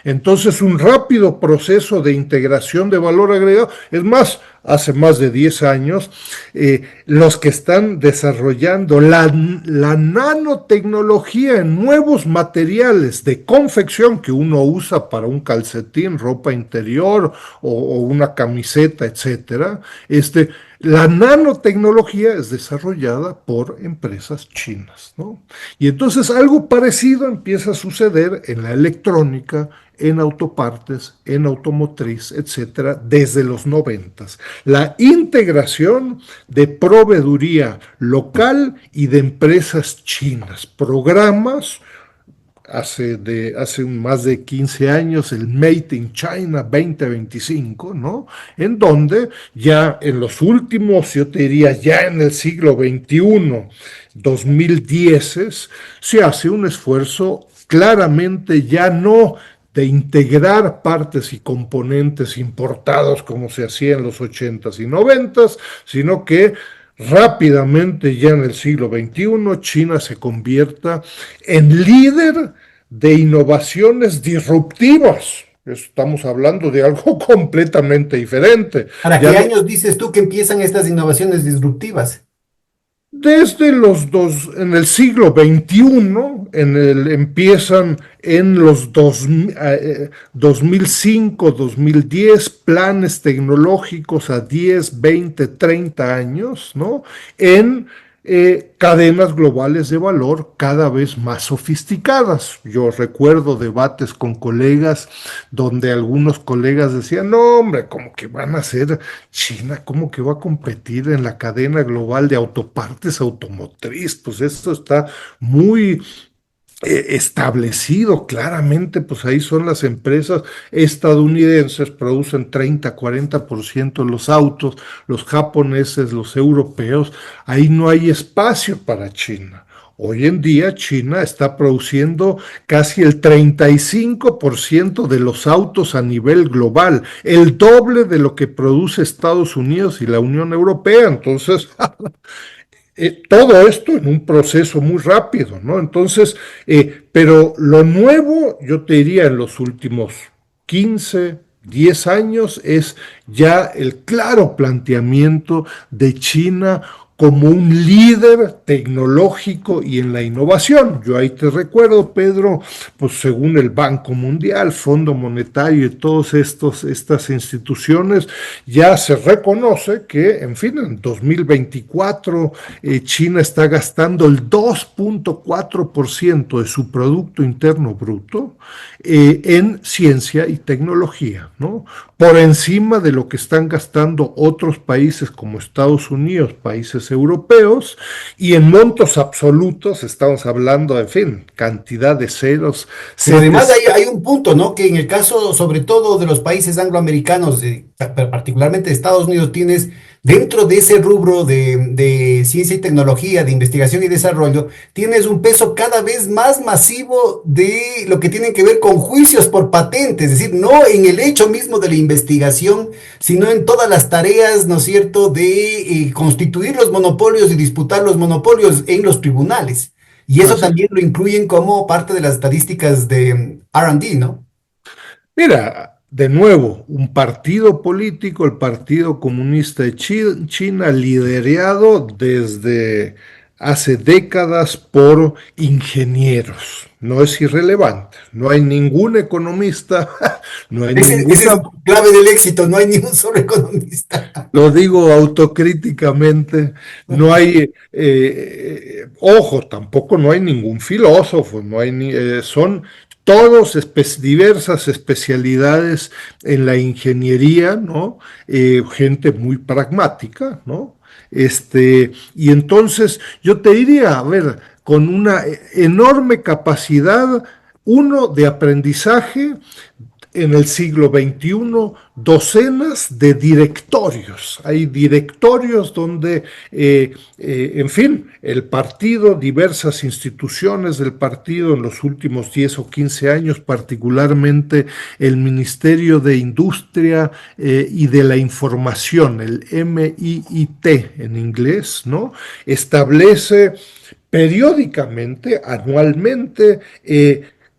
Entonces, un rápido proceso de integración de valor agregado. Es más, hace más de 10 años, los que están desarrollando la nanotecnología en nuevos materiales de confección que uno usa para un calcetín, ropa interior o una camiseta, etcétera, la nanotecnología es desarrollada por empresas chinas, ¿no? Y entonces algo parecido empieza a suceder en la electrónica, en autopartes, en automotriz, etcétera, desde los 90. La integración de proveeduría local y de empresas chinas, programas hace más de 15 años, el Made in China 2025, ¿no? En donde ya en los últimos, yo te diría, ya en el siglo XXI, 2010, se hace un esfuerzo claramente ya no de integrar partes y componentes importados como se hacía en los 80s y 90s, sino que rápidamente ya en el siglo XXI China se convierta en líder de innovaciones disruptivas. Estamos hablando de algo completamente diferente. ¿Para Ya qué no, años dices tú que empiezan estas innovaciones disruptivas? Desde los dos, en el siglo XXI, empiezan en los 2005, 2010, planes tecnológicos a 10, 20, 30 años, ¿no? En cadenas globales de valor cada vez más sofisticadas. Yo recuerdo debates con colegas donde algunos colegas decían, no, hombre, ¿cómo que van a ser China? ¿Cómo que va a competir en la cadena global de autopartes automotriz? Pues esto está muy establecido claramente, pues ahí son las empresas estadounidenses, producen 30, 40% de los autos, los japoneses, los europeos, ahí no hay espacio para China. Hoy en día China está produciendo casi el 35% de los autos a nivel global, el doble de lo que produce Estados Unidos y la Unión Europea. Entonces, todo esto en un proceso muy rápido, ¿no? Entonces, pero lo nuevo, yo te diría, en los últimos 15, 10 años es ya el claro planteamiento de China como un líder tecnológico y en la innovación. Yo ahí te recuerdo, Pedro, pues según el Banco Mundial, Fondo Monetario y todas estas instituciones, ya se reconoce que, en fin, en 2024 China está gastando el 2.4% de su Producto Interno Bruto en ciencia y tecnología, ¿no? Por encima de lo que están gastando otros países como Estados Unidos, países europeos, y en montos absolutos estamos hablando, en fin, cantidad de ceros. Pero además hay un punto, ¿no? Que en el caso, sobre todo de los países angloamericanos, particularmente de Estados Unidos, tienes dentro de ese rubro de ciencia y tecnología, de investigación y desarrollo, tienes un peso cada vez más masivo de lo que tiene que ver con juicios por patentes, es decir, no en el hecho mismo de la investigación, sino en todas las tareas, ¿no es cierto?, de constituir los monopolios y disputar los monopolios en los tribunales. Y eso Así. también lo incluyen como parte de las estadísticas de R&D, ¿no? Mira, de nuevo, un partido político, el Partido Comunista de China, liderado desde hace décadas por ingenieros. No es irrelevante. No hay ningún economista, no hay Ese es ninguna, clave del éxito, no hay ni un solo economista. lo digo autocríticamente, no hay, ojo, tampoco no hay ningún filósofo, no hay son todos diversas especialidades en la ingeniería, ¿no? Gente muy pragmática, ¿no? Y entonces yo te diría, a ver, con una enorme capacidad, uno, de aprendizaje, en el siglo XXI docenas de directorios. Hay directorios donde, en fin, el partido, diversas instituciones del partido en los últimos 10 o 15 años, particularmente el Ministerio de Industria y de la Información, el MIIT en inglés, ¿no? Establece periódicamente, anualmente,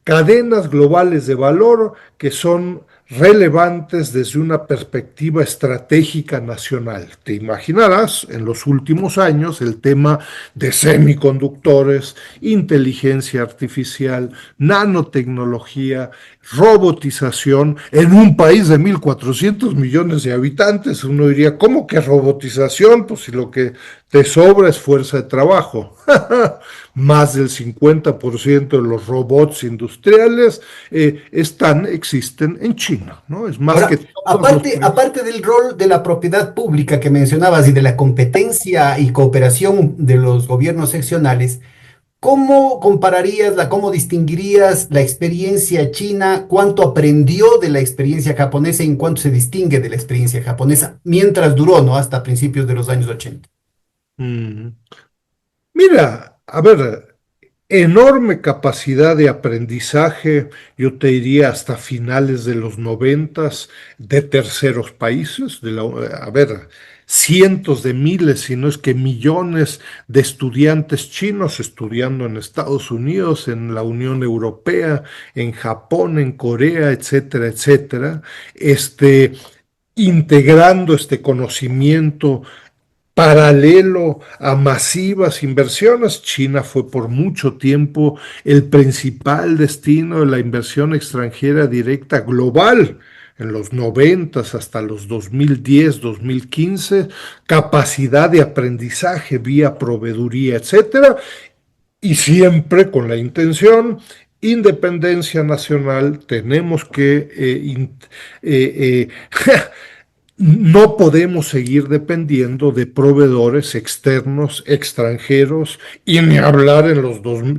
cadenas globales de valor que son relevantes desde una perspectiva estratégica nacional. Te imaginarás, en los últimos años, el tema de semiconductores, inteligencia artificial, nanotecnología, robotización, en un país de 1.400 millones de habitantes. Uno diría, ¿cómo que robotización? Pues si lo que te sobra es fuerza de trabajo. Más del 50% de los robots industriales existen en China, ¿no? Es más que Ahora, todos los países. aparte del rol de la propiedad pública que mencionabas y de la competencia y cooperación de los gobiernos seccionales, ¿cómo compararías, cómo distinguirías la experiencia china? ¿Cuánto aprendió de la experiencia japonesa y en cuánto se distingue de la experiencia japonesa mientras duró, ¿no? Hasta principios de los años 80. Mm. Mira, a ver, enorme capacidad de aprendizaje, yo te diría hasta finales de los noventas, de terceros países, a ver, cientos de miles, si no es que millones de estudiantes chinos estudiando en Estados Unidos, en la Unión Europea, en Japón, en Corea, etcétera, etcétera, integrando este conocimiento paralelo a masivas inversiones. China fue por mucho tiempo el principal destino de la inversión extranjera directa global. En los 90 hasta los 2010, 2015, capacidad de aprendizaje vía proveeduría, etcétera, y siempre con la intención, independencia nacional, tenemos que no podemos seguir dependiendo de proveedores externos, extranjeros, y ni hablar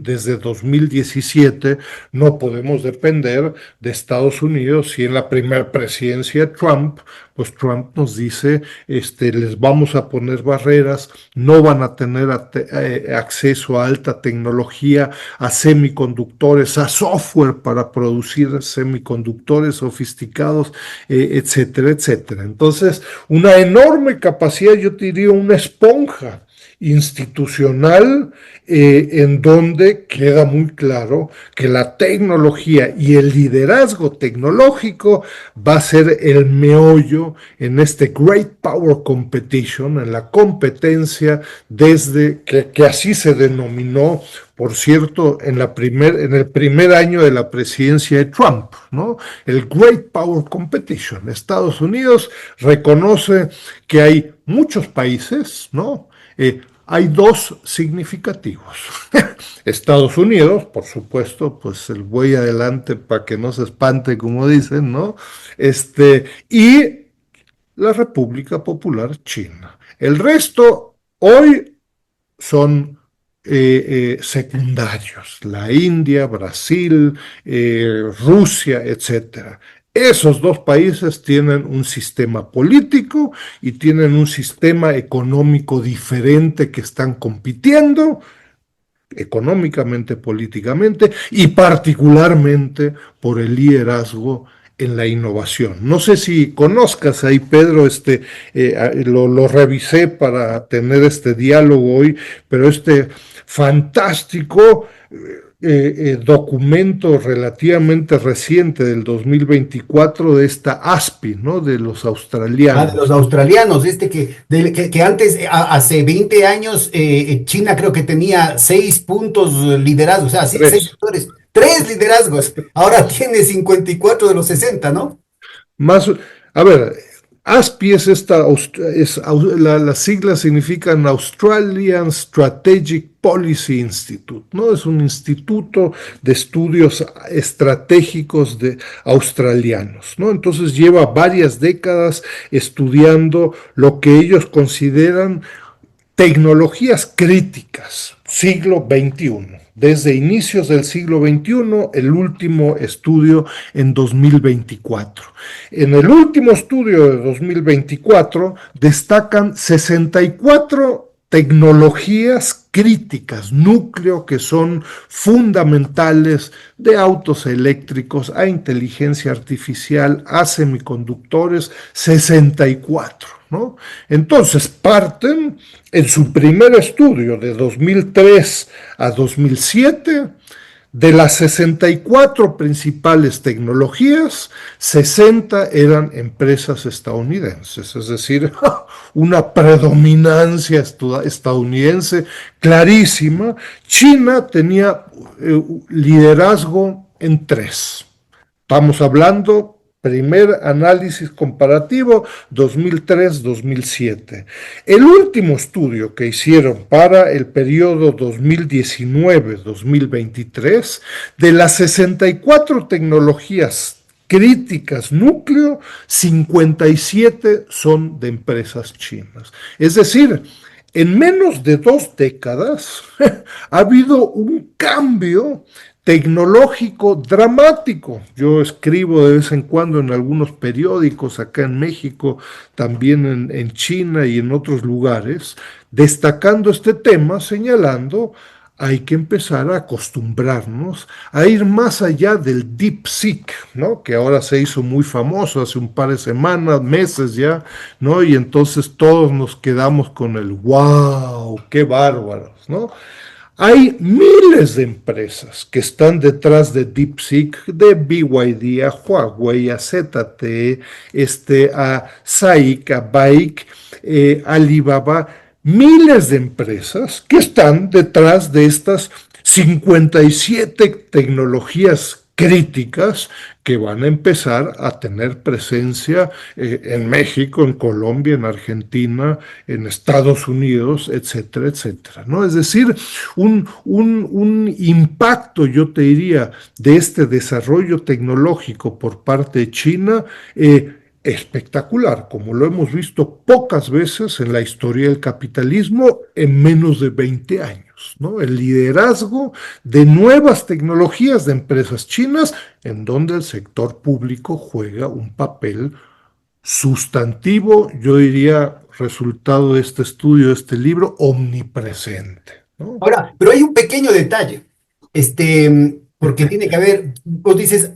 desde 2017 no podemos depender de Estados Unidos. Y en la primera presidencia de Trump, pues Trump nos dice, les vamos a poner barreras, no van a tener acceso a alta tecnología, a semiconductores, a software para producir semiconductores sofisticados, etcétera, etcétera. Entonces, una enorme capacidad, yo diría una esponja institucional, en donde queda muy claro que la tecnología y el liderazgo tecnológico va a ser el meollo en este Great Power Competition, en la competencia desde que así se denominó, por cierto, en el primer año de la presidencia de Trump, ¿no? El Great Power Competition. Estados Unidos reconoce que hay muchos países, ¿no? Hay dos significativos. Estados Unidos, por supuesto, pues el buey adelante para que no se espante, como dicen, ¿no? Y la República Popular China. El resto hoy son secundarios, la India, Brasil, Rusia, etcétera. Esos dos países tienen un sistema político y tienen un sistema económico diferente, que están compitiendo económicamente, políticamente, y particularmente por el liderazgo en la innovación. No sé si conozcas ahí, Pedro, lo revisé para tener este diálogo hoy, pero este fantástico documento relativamente reciente del 2024 de esta ASPI, ¿no? De los Ah, de australianos. los australianos, que antes, hace 20 años, China creo que tenía 6 puntos liderazgos, o sea, seis Tres. sectores, tres liderazgos, ahora tiene 54 de los 60, ¿no? Más, a ver, ASPI es las siglas significan Australian Strategic Policy Institute, ¿no? Es un instituto de estudios estratégicos australianos, ¿no? Entonces lleva varias décadas estudiando lo que ellos consideran tecnologías críticas, siglo XXI. Desde inicios del siglo XXI, el último estudio en 2024. En el último estudio de 2024 destacan 64 tecnologías críticas, núcleo, que son fundamentales, de autos eléctricos a inteligencia artificial, a semiconductores, 64, ¿no? Entonces parten en su primer estudio de 2003 a 2007, de las 64 principales tecnologías, 60 eran empresas estadounidenses, es decir, una predominancia estadounidense clarísima. China tenía liderazgo en 3. Estamos hablando, primer análisis comparativo, 2003-2007. El último estudio que hicieron para el periodo 2019-2023, de las 64 tecnologías críticas núcleo, 57 son de empresas chinas. Es decir, en menos de 2 décadas ha habido un cambio tecnológico dramático. Yo escribo de vez en cuando en algunos periódicos acá en México, también en China y en otros lugares, destacando este tema, señalando: hay que empezar a acostumbrarnos a ir más allá del DeepSeek, ¿no? Que ahora se hizo muy famoso hace un par de semanas, meses ya, ¿no? Y entonces todos nos quedamos con el wow, qué bárbaros, ¿no? Hay miles de empresas que están detrás de DeepSeek, de BYD a Huawei, a ZTE, a SAIC, a BAIC, Alibaba, miles de empresas que están detrás de estas 57 tecnologías críticas que van a empezar a tener presencia en México, en Colombia, en Argentina, en Estados Unidos, etcétera, etcétera, ¿no? Es decir, un impacto, yo te diría, de este desarrollo tecnológico por parte de China, espectacular, como lo hemos visto pocas veces en la historia del capitalismo en menos de 20 años, ¿no? El liderazgo de nuevas tecnologías de empresas chinas en donde el sector público juega un papel sustantivo, yo diría, resultado de este estudio, de este libro, omnipresente, ¿no? Ahora, pero hay un pequeño detalle, porque tiene que haber, vos dices,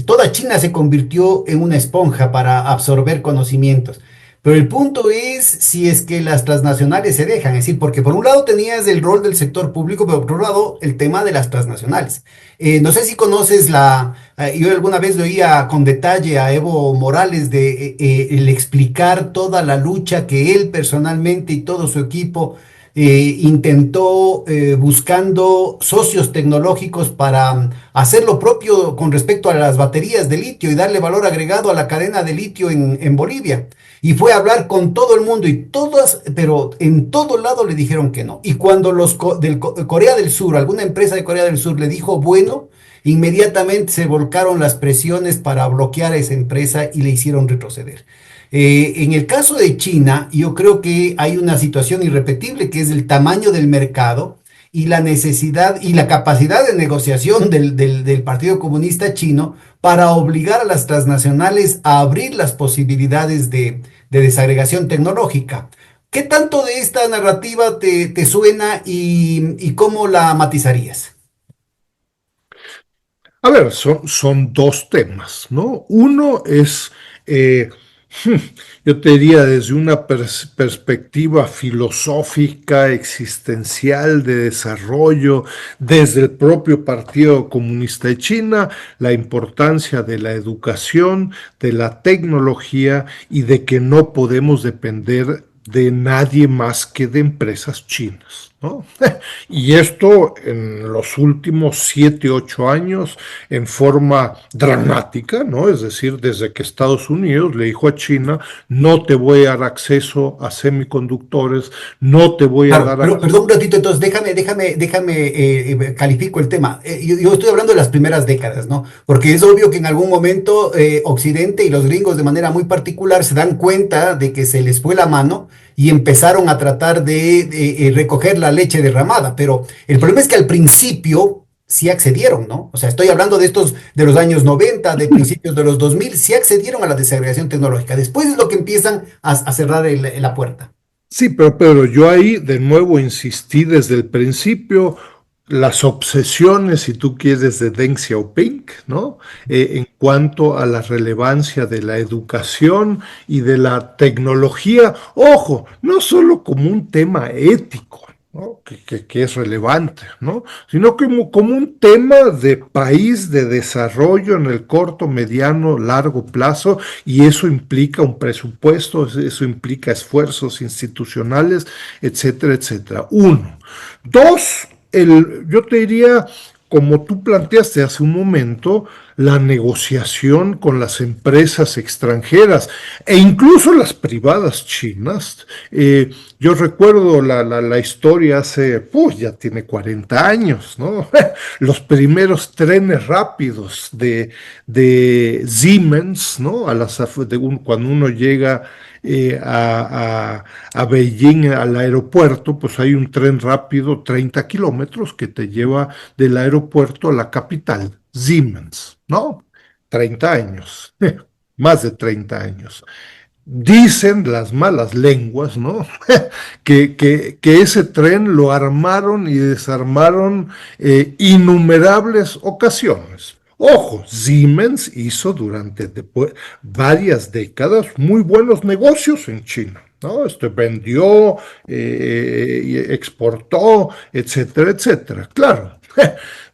toda China se convirtió en una esponja para absorber conocimientos, pero el punto es si es que las transnacionales se dejan, es decir, porque por un lado tenías el rol del sector público, pero por otro lado el tema de las transnacionales. No sé si conoces yo alguna vez le oía con detalle a Evo Morales de el explicar toda la lucha que él personalmente y todo su equipo intentó buscando socios tecnológicos para hacer lo propio con respecto a las baterías de litio y darle valor agregado a la cadena de litio en Bolivia. Y fue a hablar con todo el mundo y todas, pero en todo lado le dijeron que no. Y cuando Corea del Sur, alguna empresa de Corea del Sur le dijo bueno, inmediatamente se volcaron las presiones para bloquear a esa empresa y le hicieron retroceder. En el caso de China, yo creo que hay una situación irrepetible que es el tamaño del mercado y la necesidad y la capacidad de negociación del Partido Comunista Chino para obligar a las transnacionales a abrir las posibilidades de desagregación tecnológica. ¿Qué tanto de esta narrativa te suena y cómo la matizarías? A ver, son dos temas, ¿no? Uno es, eh, yo te diría, desde una perspectiva filosófica, existencial, de desarrollo, desde el propio Partido Comunista de China, la importancia de la educación, de la tecnología y de que no podemos depender de nadie más que de empresas chinas, ¿no? Y esto en los últimos 7, 8 años en forma dramática, ¿no? Es decir, desde que Estados Unidos le dijo a China, no te voy a dar acceso a semiconductores, no te voy a Claro, dar pero acceso. perdón un ratito, entonces déjame, califico el tema. Yo estoy hablando de las primeras décadas, ¿no? Porque es obvio que en algún momento Occidente y los gringos de manera muy particular se dan cuenta de que se les fue la mano y empezaron a tratar de recoger la leche derramada. Pero el problema es que al principio sí accedieron, ¿no? O sea, estoy hablando de estos de los años 90, de principios de los 2000, sí accedieron a la desagregación tecnológica. Después es lo que empiezan a cerrar la puerta. Sí, pero Pedro, yo ahí de nuevo insistí desde el principio, las obsesiones, si tú quieres, de Deng Xiaoping, ¿no? En cuanto a la relevancia de la educación y de la tecnología, ojo, no solo como un tema ético, ¿no? Que es relevante, ¿no? Sino como un tema de país, de desarrollo en el corto, mediano, largo plazo, y eso implica un presupuesto, eso implica esfuerzos institucionales, etcétera, etcétera. Uno. Dos, yo te diría, como tú planteaste hace un momento, la negociación con las empresas extranjeras e incluso las privadas chinas. Yo recuerdo la historia hace, pues ya tiene 40 años, ¿no? Los primeros trenes rápidos de Siemens, ¿no? Cuando uno llega a Beijing, al aeropuerto, pues hay un tren rápido, 30 kilómetros, que te lleva del aeropuerto a la capital, Siemens, ¿no? 30 años, más de 30 años. Dicen las malas lenguas, ¿no? que ese tren lo armaron y desarmaron innumerables ocasiones. Ojo, Siemens hizo durante varias décadas muy buenos negocios en China, ¿no? Vendió, exportó, etcétera, etcétera. Claro,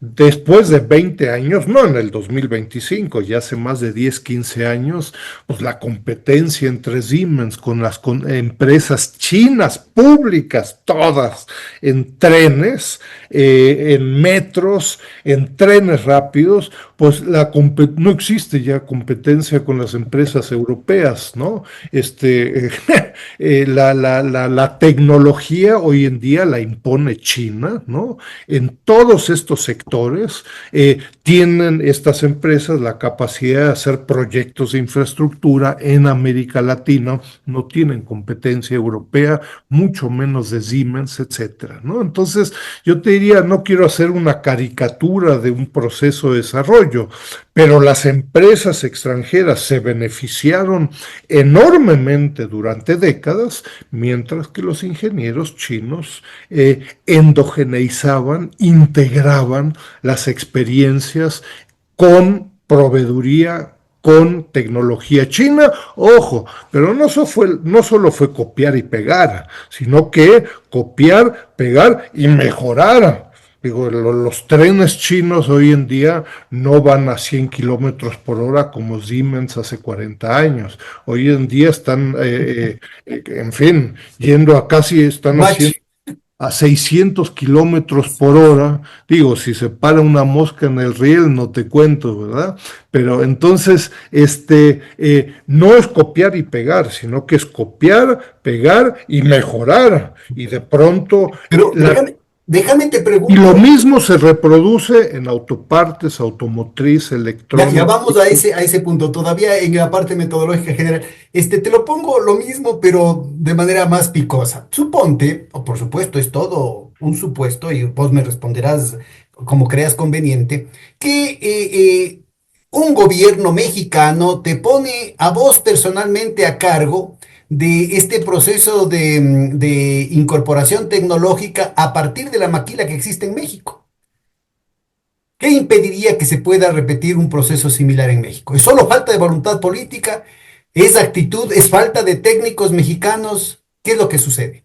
Después de 20 años, no en el 2025, ya hace más de 10, 15 años, pues la competencia entre Siemens con las empresas chinas públicas, todas, en trenes, en metros, en trenes rápidos, pues no existe ya competencia con las empresas europeas, ¿no? La tecnología hoy en día la impone China, ¿no? En todos estos sectores tienen estas empresas la capacidad de hacer proyectos de infraestructura en América Latina, no tienen competencia europea, mucho menos de Siemens, etcétera, ¿no? Entonces, yo te diría, no quiero hacer una caricatura de un proceso de desarrollo, pero las empresas extranjeras se beneficiaron enormemente durante décadas, mientras que los ingenieros chinos endogeneizaban, integraban las experiencias con proveeduría, con tecnología china. Ojo, pero no solo fue copiar y pegar, sino que copiar, pegar y mejorar. Digo, los trenes chinos hoy en día no van a 100 kilómetros por hora como Siemens hace 40 años. Hoy en día están, en fin, yendo a casi, están Mach, haciendo a 600 kilómetros por hora. Digo, si se para una mosca en el riel, no te cuento, ¿verdad? Pero entonces, no es copiar y pegar, sino que es copiar, pegar y mejorar. Y de pronto, pero déjame te y lo pregunto. mismo se reproduce en autopartes, automotriz, Ya electrónica. vamos a ese punto. Todavía en la parte metodológica general, te lo pongo lo mismo, pero de manera más picosa. Suponte, o por supuesto, es todo un supuesto, y vos me responderás como creas conveniente, que un gobierno mexicano te pone a vos personalmente a cargo de este proceso de incorporación tecnológica a partir de la maquila que existe en México. ¿Qué impediría que se pueda repetir un proceso similar en México? ¿Es solo falta de voluntad política? ¿Es actitud? ¿Es falta de técnicos mexicanos? ¿Qué es lo que sucede?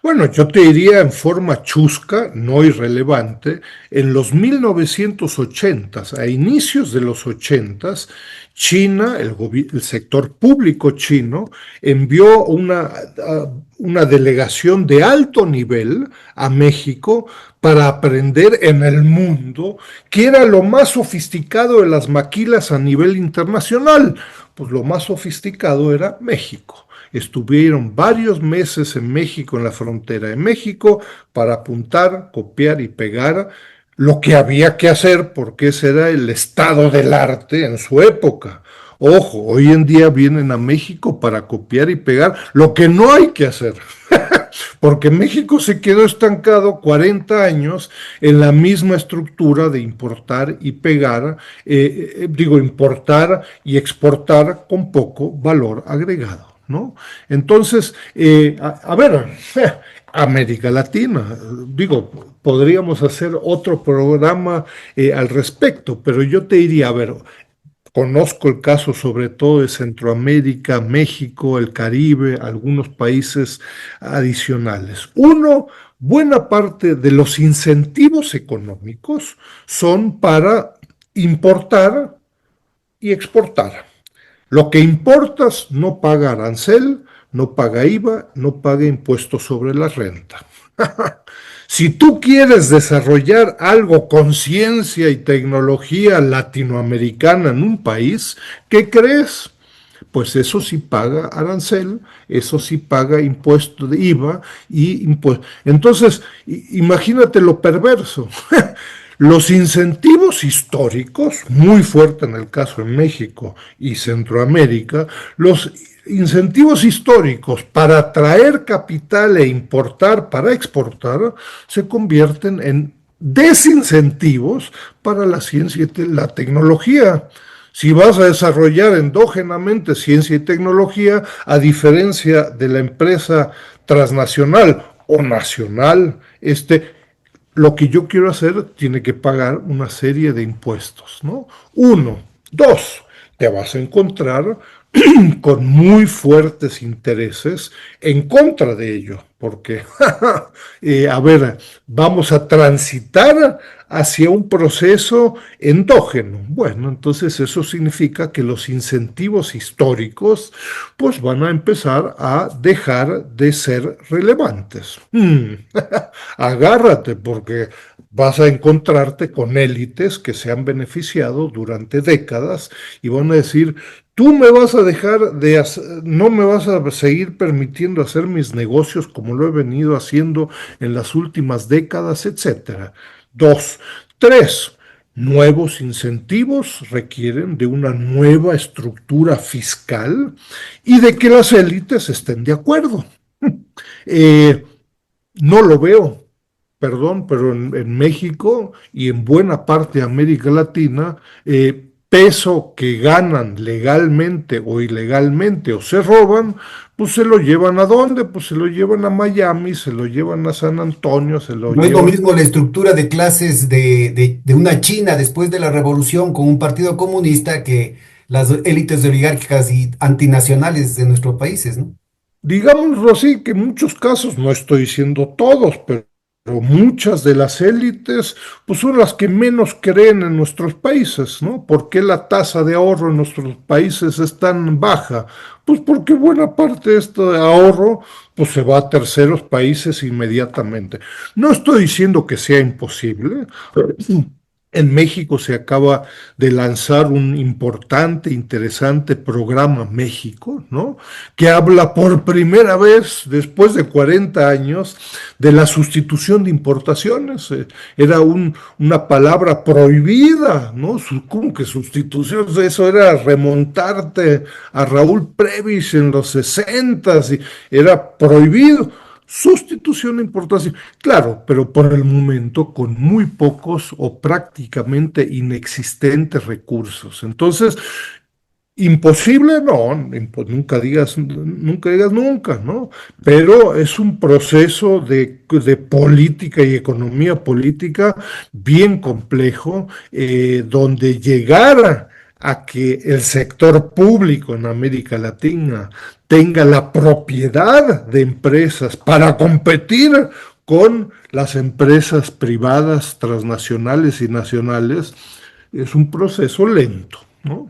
Bueno, yo te diría en forma chusca, no irrelevante, en los 1980s, a inicios de los 80s, China, el sector público chino, envió una delegación de alto nivel a México para aprender en el mundo qué era lo más sofisticado de las maquilas a nivel internacional. Pues lo más sofisticado era México. Estuvieron varios meses en México, en la frontera de México, para apuntar, copiar y pegar lo que había que hacer, porque ese era el estado del arte en su época. Ojo, hoy en día vienen a México para copiar y pegar lo que no hay que hacer, porque México se quedó estancado 40 años en la misma estructura de importar y pegar, importar y exportar con poco valor agregado, ¿no? Entonces, a ver, América Latina, digo, podríamos hacer otro programa al respecto, pero yo te diría, a ver, conozco el caso sobre todo de Centroamérica, México, el Caribe, algunos países adicionales. Uno, buena parte de los incentivos económicos son para importar y exportar. Lo que importas no paga arancel, no paga IVA, no paga impuestos sobre la renta. Si tú quieres desarrollar algo con ciencia y tecnología latinoamericana en un país, ¿qué crees? Pues eso sí paga arancel, eso sí paga impuesto de IVA y impuesto. Entonces, imagínate lo perverso. Los incentivos históricos, muy fuerte en el caso de México y Centroamérica, los incentivos históricos para atraer capital e importar para exportar se convierten en desincentivos para la ciencia y la tecnología. Si vas a desarrollar endógenamente ciencia y tecnología, a diferencia de la empresa transnacional o nacional, lo que yo quiero hacer tiene que pagar una serie de impuestos, ¿no? Uno. Dos, te vas a encontrar con muy fuertes intereses en contra de ello, porque, a ver, vamos a transitar hacia un proceso endógeno. Bueno, entonces eso significa que los incentivos históricos pues van a empezar a dejar de ser relevantes. Agárrate, porque vas a encontrarte con élites que se han beneficiado durante décadas y van a decir, tú me vas a dejar de hacer, no me vas a seguir permitiendo hacer mis negocios como lo he venido haciendo en las últimas décadas, etcétera. Dos, tres, nuevos incentivos requieren de una nueva estructura fiscal y de que las élites estén de acuerdo. Eh, no lo veo, perdón, pero en México y en buena parte de América Latina, peso que ganan legalmente o ilegalmente o se roban, pues se lo llevan ¿a dónde? Pues se lo llevan a Miami, se lo llevan a San Antonio, se lo No es lo llevan. mismo la estructura de clases de una China después de la revolución con un partido comunista que las élites oligárquicas y antinacionales de nuestros países, ¿no? Digámoslo así, que en muchos casos, no estoy diciendo todos, pero muchas de las élites, pues son las que menos creen en nuestros países, ¿no? ¿Por qué la tasa de ahorro en nuestros países es tan baja? Pues porque buena parte de este ahorro, pues se va a terceros países inmediatamente. No estoy diciendo que sea imposible. En México se acaba de lanzar un importante, interesante programa México, ¿no? Que habla por primera vez, después de 40 años, de la sustitución de importaciones. Era una palabra prohibida, ¿no? ¿Cómo que sustitución? Eso era remontarte a Raúl Prebisch en los 60 y era prohibido. Sustitución de importación, claro, pero por el momento con muy pocos o prácticamente inexistentes recursos. Entonces, imposible, no, nunca digas nunca, ¿no? Pero es un proceso de política y economía política bien complejo, donde llegar a que el sector público en América Latina tenga la propiedad de empresas para competir con las empresas privadas, transnacionales y nacionales, es un proceso lento, ¿no?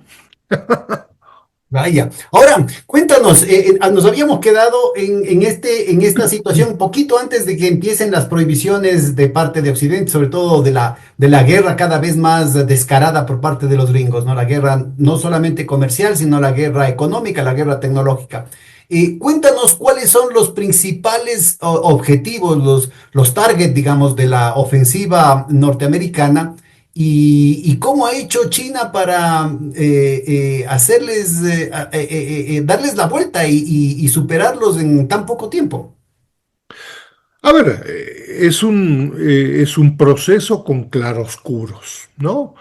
Vaya. Ahora, cuéntanos, nos habíamos quedado en esta situación un poquito antes de que empiecen las prohibiciones de parte de Occidente, sobre todo de la guerra cada vez más descarada por parte de los gringos, ¿no? La guerra no solamente comercial, sino la guerra económica, la guerra tecnológica. Cuéntanos cuáles son los principales objetivos, los targets, digamos, de la ofensiva norteamericana y cómo ha hecho China para hacerles, darles la vuelta y superarlos en tan poco tiempo. A ver, es un proceso con claroscuros, ¿no?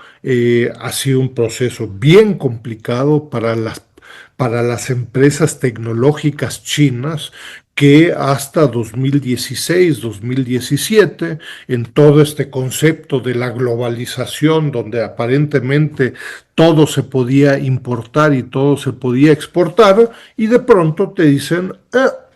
Ha sido un proceso bien complicado para las empresas tecnológicas chinas que hasta 2016, 2017, en todo este concepto de la globalización, donde aparentemente todo se podía importar y todo se podía exportar, y de pronto te dicen,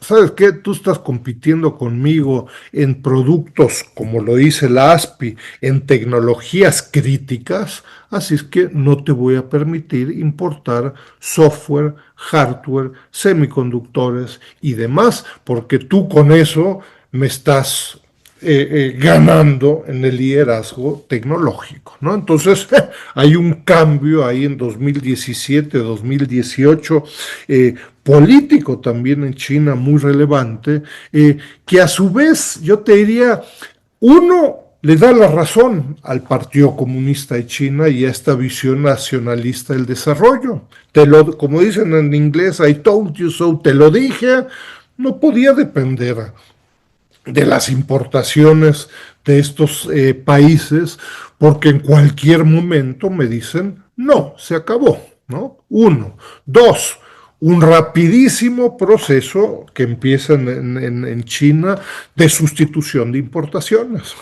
¿sabes qué? Tú estás compitiendo conmigo en productos, como lo dice la ASPI, en tecnologías críticas, así es que no te voy a permitir importar software, hardware, semiconductores y demás, porque tú con eso me estás ganando en el liderazgo tecnológico, ¿no? Entonces, hay un cambio ahí en 2017, 2018, político también en China muy relevante, que a su vez, yo te diría, uno le da la razón al Partido Comunista de China y a esta visión nacionalista del desarrollo. Como dicen en inglés, I told you so, te lo dije, no podía depender de las importaciones de estos países, porque en cualquier momento me dicen, no, se acabó, ¿no? Uno. Dos, un rapidísimo proceso que empieza en China de sustitución de importaciones.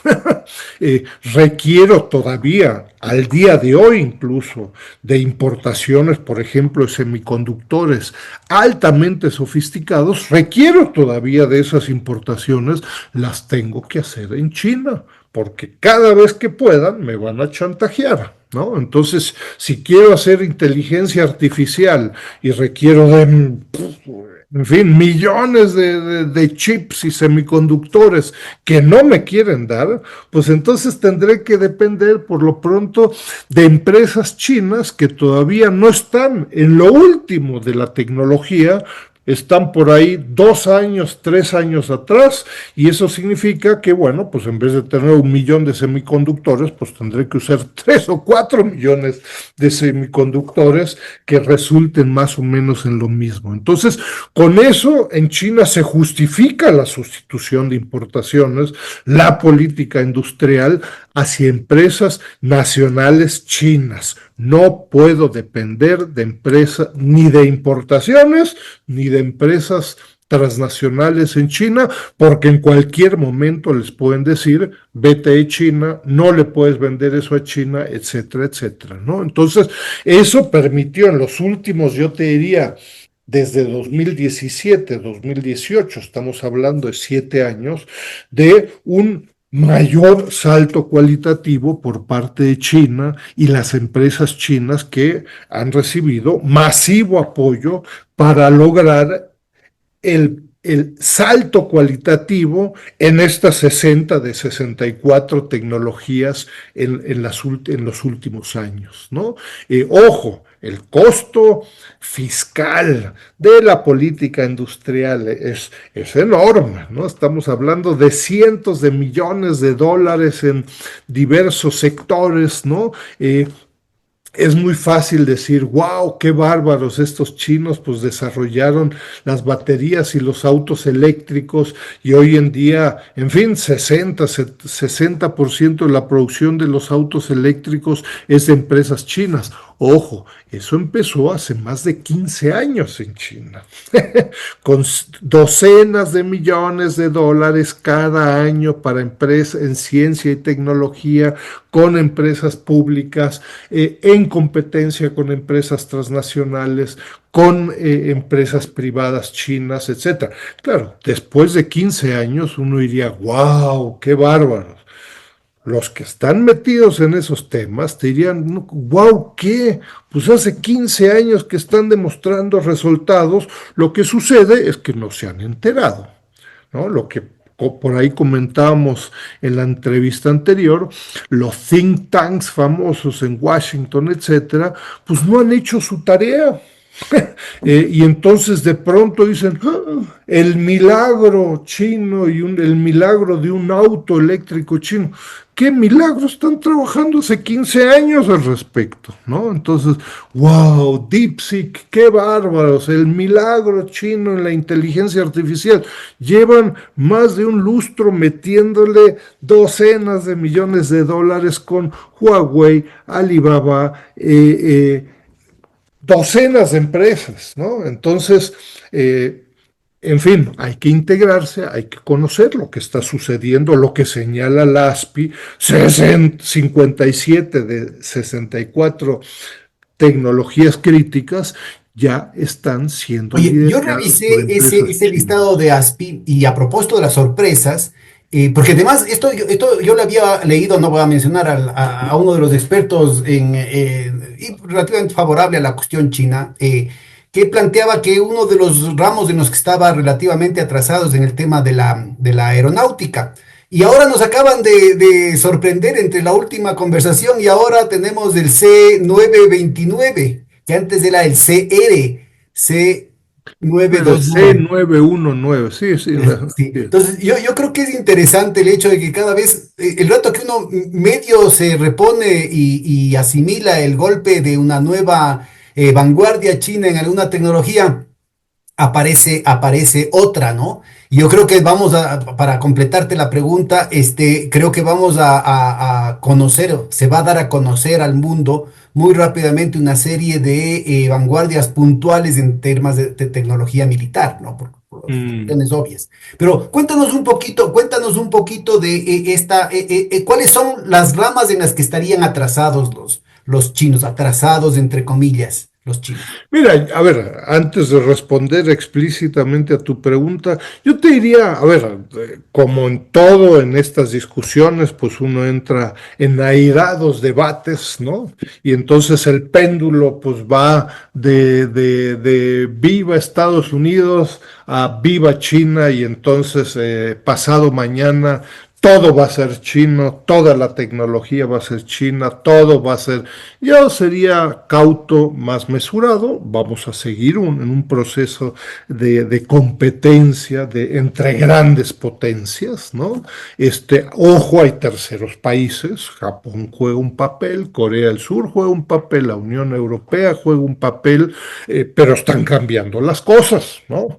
Requiero todavía, al día de hoy incluso, de importaciones, por ejemplo, de semiconductores altamente sofisticados, requiero todavía de esas importaciones, las tengo que hacer en China, porque cada vez que puedan me van a chantajear, ¿no? Entonces, si quiero hacer inteligencia artificial y requiero de, en fin, millones de chips y semiconductores que no me quieren dar, pues entonces tendré que depender por lo pronto de empresas chinas que todavía no están en lo último de la tecnología, están por ahí 2 años, 3 años atrás, y eso significa que, bueno, pues en vez de tener 1 millón de semiconductores, pues tendré que usar 3 o 4 millones de semiconductores que resulten más o menos en lo mismo. Entonces, con eso en China se justifica la sustitución de importaciones, la política industrial hacia empresas nacionales chinas. No puedo depender de empresas ni de importaciones ni de empresas transnacionales en China, porque en cualquier momento les pueden decir, vete de China, no le puedes vender eso a China, etcétera, etcétera, ¿no? Entonces, eso permitió en los últimos, yo te diría, desde 2017, 2018, estamos hablando de 7 años, de un mayor salto cualitativo por parte de China y las empresas chinas que han recibido masivo apoyo para lograr el salto cualitativo en estas 60 de 64 tecnologías en los últimos años, ¿no? Ojo, el costo fiscal de la política industrial es enorme, ¿no? Estamos hablando de cientos de millones de dólares en diversos sectores, ¿no? Es muy fácil decir, wow, qué bárbaros estos chinos, pues desarrollaron las baterías y los autos eléctricos y hoy en día, en fin, 60% de la producción de los autos eléctricos es de empresas chinas. Ojo, eso empezó hace más de 15 años en China, con docenas de millones de dólares cada año para empresas en ciencia y tecnología, con empresas públicas, en competencia con empresas transnacionales, con empresas privadas chinas, etcétera. Claro, después de 15 años uno diría, wow, qué bárbaros. Los que están metidos en esos temas te dirían, wow, ¿qué? Pues hace 15 años que están demostrando resultados, lo que sucede es que no se han enterado, ¿no? Lo que por ahí comentábamos en la entrevista anterior, los think tanks famosos en Washington, etcétera, pues no han hecho su tarea. Y entonces de pronto dicen, el milagro chino y el milagro de un auto eléctrico chino. ¿Qué milagro? Están trabajando hace 15 años al respecto, ¿no? Entonces, wow, DeepSeek, qué bárbaros, el milagro chino en la inteligencia artificial. Llevan más de un lustro metiéndole docenas de millones de dólares con Huawei, Alibaba, docenas de empresas, ¿no? Entonces, en fin, hay que integrarse, hay que conocer lo que está sucediendo, lo que señala la ASPI, 57 de 64 tecnologías críticas ya están siendo Oye, yo lideradas por revisé empresas ese chinas. listado de ASPI y a propósito de las sorpresas, porque además esto yo lo había leído, no voy a mencionar a uno de los expertos y relativamente favorable a la cuestión china, que planteaba que uno de los ramos en los que estaba relativamente atrasados en el tema de la aeronáutica. Y ahora nos acaban de sorprender entre la última conversación y ahora tenemos el C929 que antes era el CR. El C929. C919, sí, sí, Sí. sí. Entonces, yo creo que es interesante el hecho de que cada vez, el rato que uno medio se repone y asimila el golpe de una nueva vanguardia china en alguna tecnología, aparece otra, ¿no? Y yo creo que para completarte la pregunta, creo que vamos a conocer, se va a dar a conocer al mundo muy rápidamente una serie de vanguardias puntuales en temas de tecnología militar, ¿no? Por Mm. razones obvias. Pero cuéntanos un poquito de cuáles son las ramas en las que estarían atrasados los chinos, atrasados entre comillas, los chinos. Mira, a ver, antes de responder explícitamente a tu pregunta, yo te diría, a ver, como en todo en estas discusiones, pues uno entra en airados debates, ¿no? Y entonces el péndulo pues va de viva Estados Unidos a viva China y entonces pasado mañana todo va a ser chino, toda la tecnología va a ser china, todo va a ser... Yo sería cauto, más mesurado, vamos a seguir en un proceso de competencia entre grandes potencias, ¿no? Ojo, hay terceros países, Japón juega un papel, Corea del Sur juega un papel, la Unión Europea juega un papel, pero están cambiando las cosas, ¿no?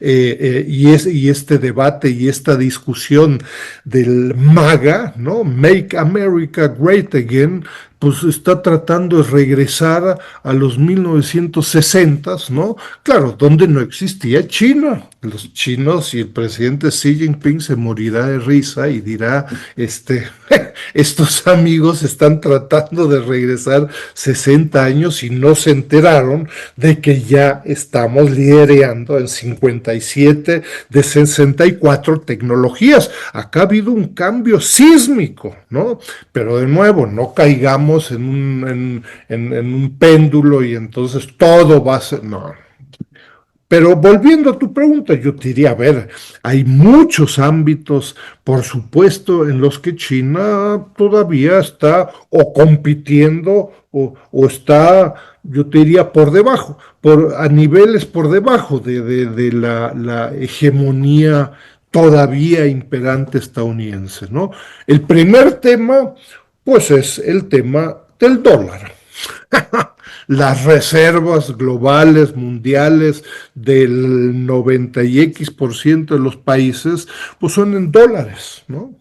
Y este debate y esta discusión del MAGA, ¿no? Make America Great Again, pues está tratando de regresar a los 1960, ¿no? Claro, donde no existía China. Los chinos y el presidente Xi Jinping se morirá de risa y dirá, estos amigos están tratando de regresar 60 años y no se enteraron de que ya estamos liderando en 57 de 64 tecnologías. Acá ha habido un cambio sísmico, ¿no? Pero de nuevo, no caigamos en un péndulo y entonces todo va a ser... No, pero volviendo a tu pregunta, yo te diría, a ver, hay muchos ámbitos, por supuesto, en los que China todavía está o compitiendo o está, yo te diría, por debajo, a niveles por debajo de la hegemonía todavía imperante estadounidense, ¿no? El primer tema, pues es el tema del dólar. Las reservas globales, mundiales, del 90 y X% de los países, pues son en dólares, ¿no?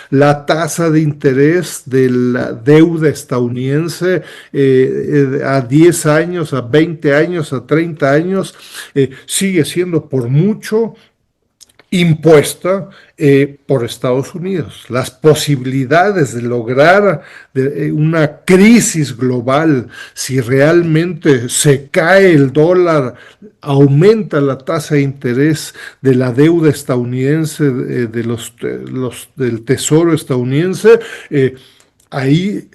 La tasa de interés de la deuda estadounidense a 10 años, a 20 años, a 30 años, sigue siendo por mucho impuesta por Estados Unidos. Las posibilidades de lograr una crisis global, si realmente se cae el dólar, aumenta la tasa de interés de la deuda estadounidense, del tesoro estadounidense, ahí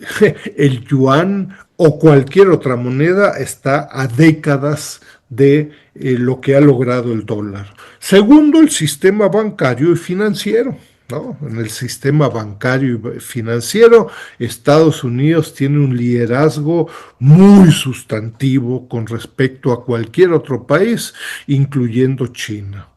el yuan o cualquier otra moneda está a décadas de lo que ha logrado el dólar. Segundo, el sistema bancario y financiero, ¿no? En el sistema bancario y financiero, Estados Unidos tiene un liderazgo muy sustantivo con respecto a cualquier otro país, incluyendo China.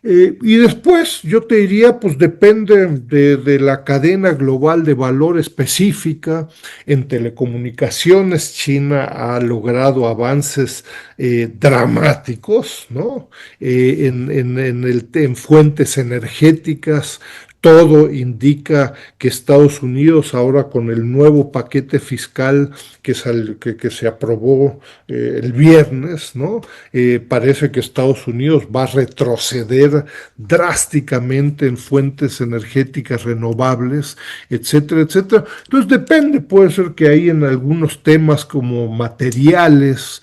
Y después yo te diría, pues depende de la cadena global de valor específica. En telecomunicaciones, China ha logrado avances dramáticos, ¿no? En fuentes energéticas, todo indica que Estados Unidos ahora con el nuevo paquete fiscal que se aprobó el viernes, ¿no? Parece que Estados Unidos va a retroceder drásticamente en fuentes energéticas renovables, etcétera, etcétera. Entonces puede ser que ahí en algunos temas como materiales,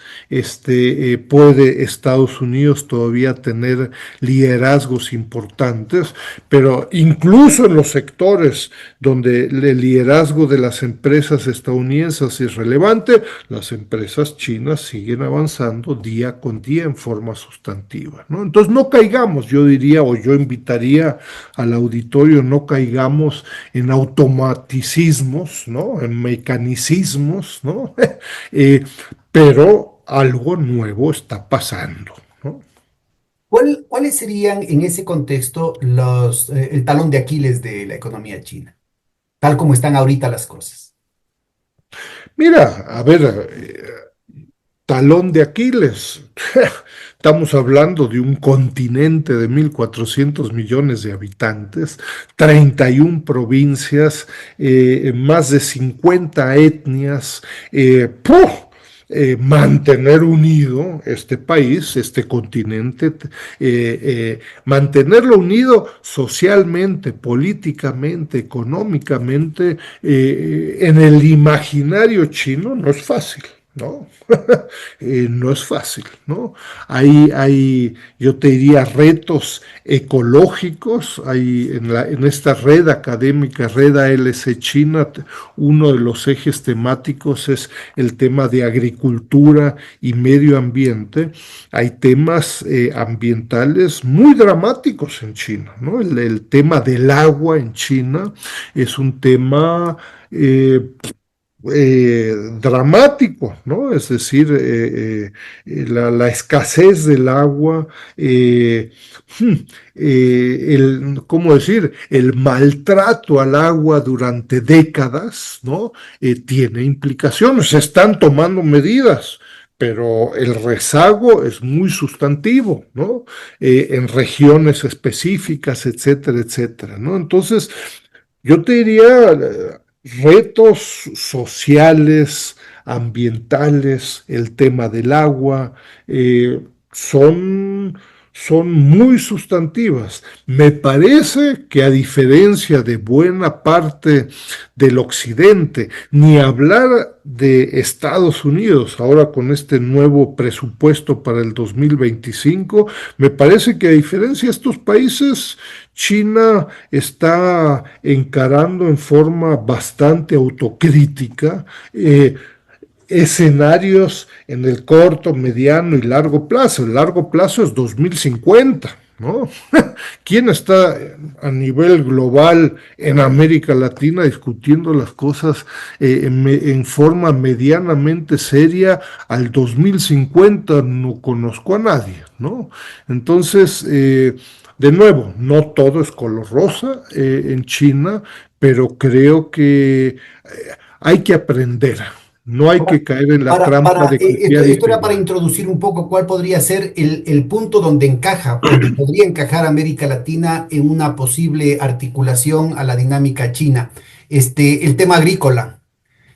puede Estados Unidos todavía tener liderazgos importantes, pero incluso en los sectores donde el liderazgo de las empresas estadounidenses es relevante, las empresas chinas siguen avanzando día con día en forma sustantiva, ¿no? Entonces no caigamos, yo diría, o yo invitaría al auditorio, no caigamos en automaticismos, ¿no? En mecanicismos, ¿no? eh, pero algo nuevo está pasando, ¿no? ¿Cuáles serían en ese contexto el talón de Aquiles de la economía china, tal como están ahorita las cosas? Mira, a ver, talón de Aquiles. Estamos hablando de un continente de 1.400 millones de habitantes, 31 provincias, más de 50 etnias. ¡Puf! Mantener unido este país, este continente, mantenerlo unido socialmente, políticamente, económicamente, en el imaginario chino no es fácil. ¿No? No es fácil, ¿no? Yo te diría, retos ecológicos. En esta red académica, Red ALC China, uno de los ejes temáticos es el tema de agricultura y medio ambiente. Hay temas ambientales muy dramáticos en China, ¿no? El tema del agua en China es un tema dramático, ¿no? Es decir, la escasez del agua, ¿cómo decir? El maltrato al agua durante décadas, ¿no? Tiene implicaciones, se están tomando medidas, pero el rezago es muy sustantivo, ¿no? En regiones específicas, etcétera, etcétera, ¿no? Entonces, yo te diría, retos sociales, ambientales, el tema del agua, eh, son, son muy sustantivas. Me parece que a diferencia de buena parte del occidente, ni hablar de Estados Unidos, ahora con este nuevo presupuesto para el 2025, me parece que a diferencia de estos países, China está encarando en forma bastante autocrítica escenarios en el corto, mediano y largo plazo. El largo plazo es 2050, ¿no? ¿Quién está a nivel global en América Latina discutiendo las cosas en forma medianamente seria al 2050? No conozco a nadie, ¿no? Entonces, de nuevo, no todo es color rosa en China, pero creo que hay que aprender. No hay que caer en la trampa de copiar y Esto era para pegar. introducir un poco cuál podría ser el punto donde encaja, donde podría encajar América Latina en una posible articulación a la dinámica china. El tema agrícola.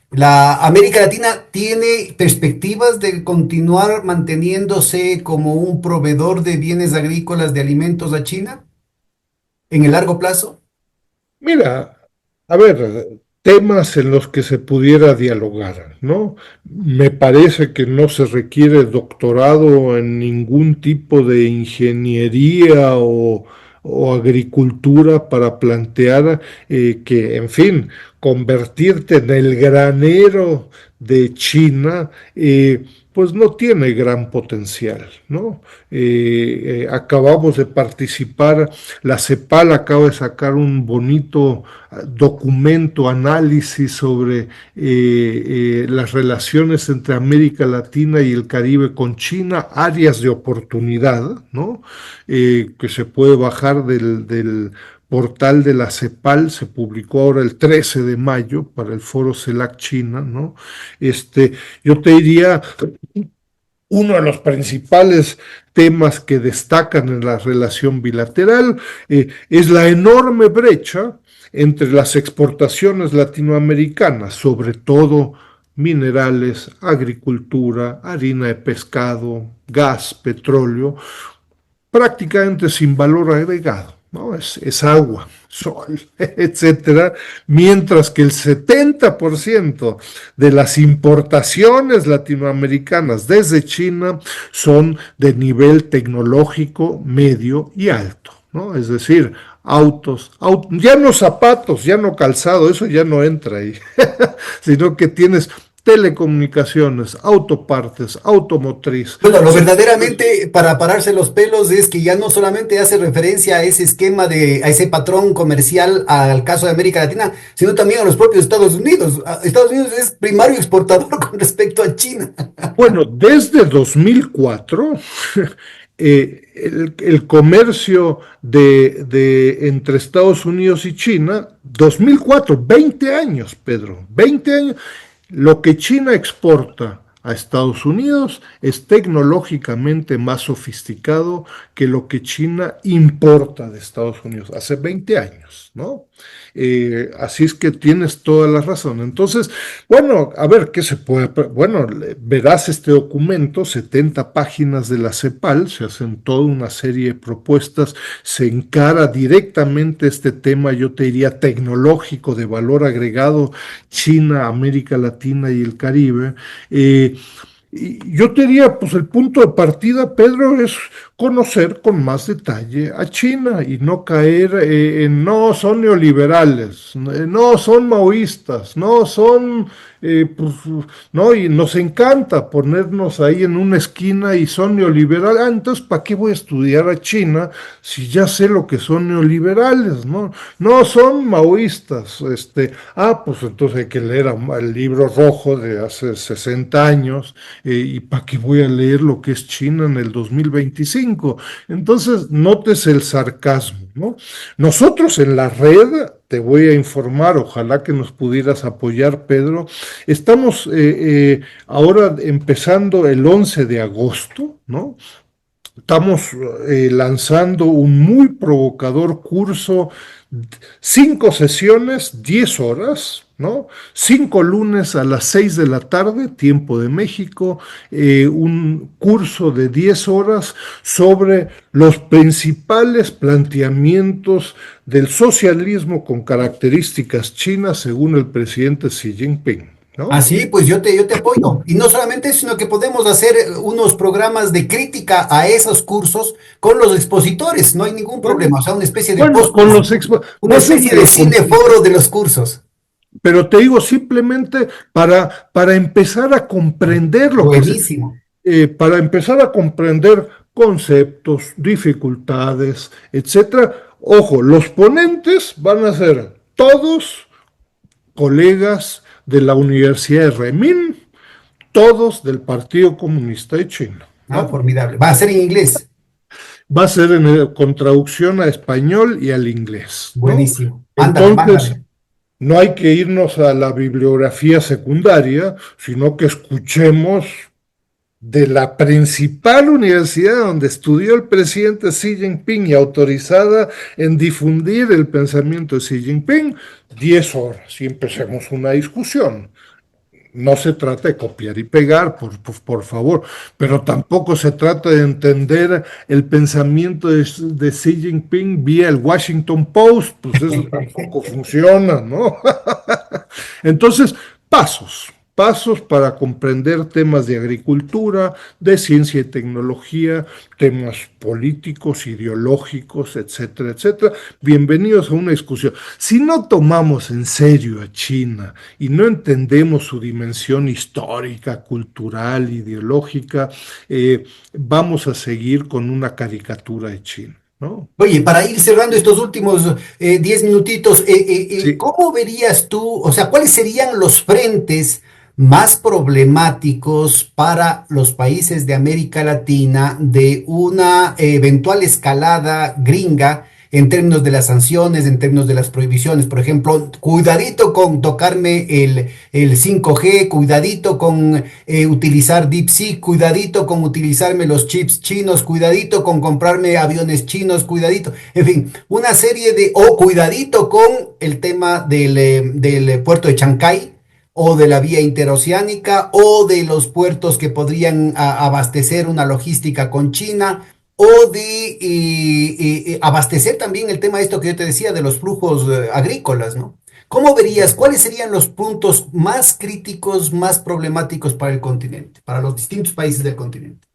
¿La América Latina tiene perspectivas de continuar manteniéndose como un proveedor de bienes agrícolas, de alimentos a China en el largo plazo? Mira, a ver, temas en los que se pudiera dialogar, ¿no? Me parece que no se requiere doctorado en ningún tipo de ingeniería o agricultura para plantear que, en fin, convertirte en el granero de China, pues no tiene gran potencial, ¿no? Acabamos de participar, la CEPAL acaba de sacar un bonito documento, análisis sobre las relaciones entre América Latina y el Caribe con China, áreas de oportunidad, ¿no? Que se puede bajar del portal de la CEPAL, se publicó ahora el 13 de mayo para el foro CELAC China, ¿no? Yo te diría, uno de los principales temas que destacan en la relación bilateral es la enorme brecha entre las exportaciones latinoamericanas, sobre todo minerales, agricultura, harina de pescado, gas, petróleo, prácticamente sin valor agregado, ¿no? Es agua, sol, etcétera, mientras que el 70% de las importaciones latinoamericanas desde China son de nivel tecnológico medio y alto, ¿no? Es decir, ya no zapatos, ya no calzado, eso ya no entra ahí, sino que tienes telecomunicaciones, autopartes, automotriz, Bueno, lo verdaderamente para pararse los pelos es que ya no solamente hace referencia a ese esquema a ese patrón comercial al caso de América Latina, sino también a los propios Estados Unidos. Estados Unidos es primario exportador con respecto a China. Bueno, desde 2004, el comercio entre Estados Unidos y China, 2004, 20 años, Pedro, 20 años, lo que China exporta a Estados Unidos es tecnológicamente más sofisticado que lo que China importa de Estados Unidos hace 20 años, ¿no? Así es que tienes toda la razón. Entonces, bueno, a ver, ¿qué se puede? Bueno, verás este documento, 70 páginas de la CEPAL, se hacen toda una serie de propuestas, se encara directamente este tema, yo te diría, tecnológico de valor agregado, China, América Latina y el Caribe. Y yo te diría, pues el punto de partida, Pedro, es conocer con más detalle a China y no caer en no son neoliberales, no son maoístas, no son, pues, no, y nos encanta ponernos ahí en una esquina y son neoliberales. Ah, entonces, ¿para qué voy a estudiar a China si ya sé lo que son neoliberales? No, no son maoístas. Pues entonces hay que leer el libro rojo de hace 60 años y para qué voy a leer lo que es China en el 2025. Entonces, notes el sarcasmo, ¿no? Nosotros en la red, te voy a informar, ojalá que nos pudieras apoyar, Pedro, estamos ahora empezando el 11 de agosto, ¿no? Estamos lanzando un muy provocador curso, 5 sesiones, 10 horas, ¿no? 5 lunes a las 6 de la tarde, tiempo de México, un curso de 10 horas sobre los principales planteamientos del socialismo con características chinas según el presidente Xi Jinping, ¿no? Así, pues yo te apoyo. Y no solamente eso, sino que podemos hacer unos programas de crítica a esos cursos con los expositores. No hay ningún Bueno, problema. O sea, una especie de bueno, con podcast, los una no sé especie si de lo cineforo de los cursos. pero te digo simplemente para empezar a comprender lo que se, Buenísimo. para empezar a comprender conceptos, dificultades, etcétera. Ojo, los ponentes van a ser todos colegas de la Universidad de Remín, todos del Partido Comunista de China, Ah, ¿no? formidable. Va a ser en inglés. Va a ser con traducción a español y al inglés, ¿no? Buenísimo. Mándame, Entonces, mándame. no hay que irnos a la bibliografía secundaria, sino que escuchemos de la principal universidad donde estudió el presidente Xi Jinping y autorizada en difundir el pensamiento de Xi Jinping, 10 horas y empecemos una discusión. No se trata de copiar y pegar, por favor, pero tampoco se trata de entender el pensamiento de Xi Jinping vía el Washington Post, pues eso tampoco funciona, ¿no? Entonces, pasos para comprender temas de agricultura, de ciencia y tecnología, temas políticos, ideológicos, etcétera, etcétera. Bienvenidos a una discusión. Si no tomamos en serio a China y no entendemos su dimensión histórica, cultural, ideológica, vamos a seguir con una caricatura de China, ¿no? Oye, para ir cerrando estos últimos 10 minutitos, Sí. ¿cómo verías tú, o sea, cuáles serían los frentes más problemáticos para los países de América Latina de una eventual escalada gringa en términos de las sanciones, en términos de las prohibiciones? Por ejemplo, cuidadito con tocarme el 5G, cuidadito con utilizar DeepSeek, cuidadito con utilizarme los chips chinos, cuidadito con comprarme aviones chinos, cuidadito, en fin, una serie o cuidadito con el tema del puerto de Chancay o de la vía interoceánica o de los puertos que podrían abastecer una logística con China o de abastecer también el tema esto que yo te decía de los flujos agrícolas, ¿no? ¿Cómo verías cuáles serían los puntos más críticos, más problemáticos para el continente, para los distintos países del continente?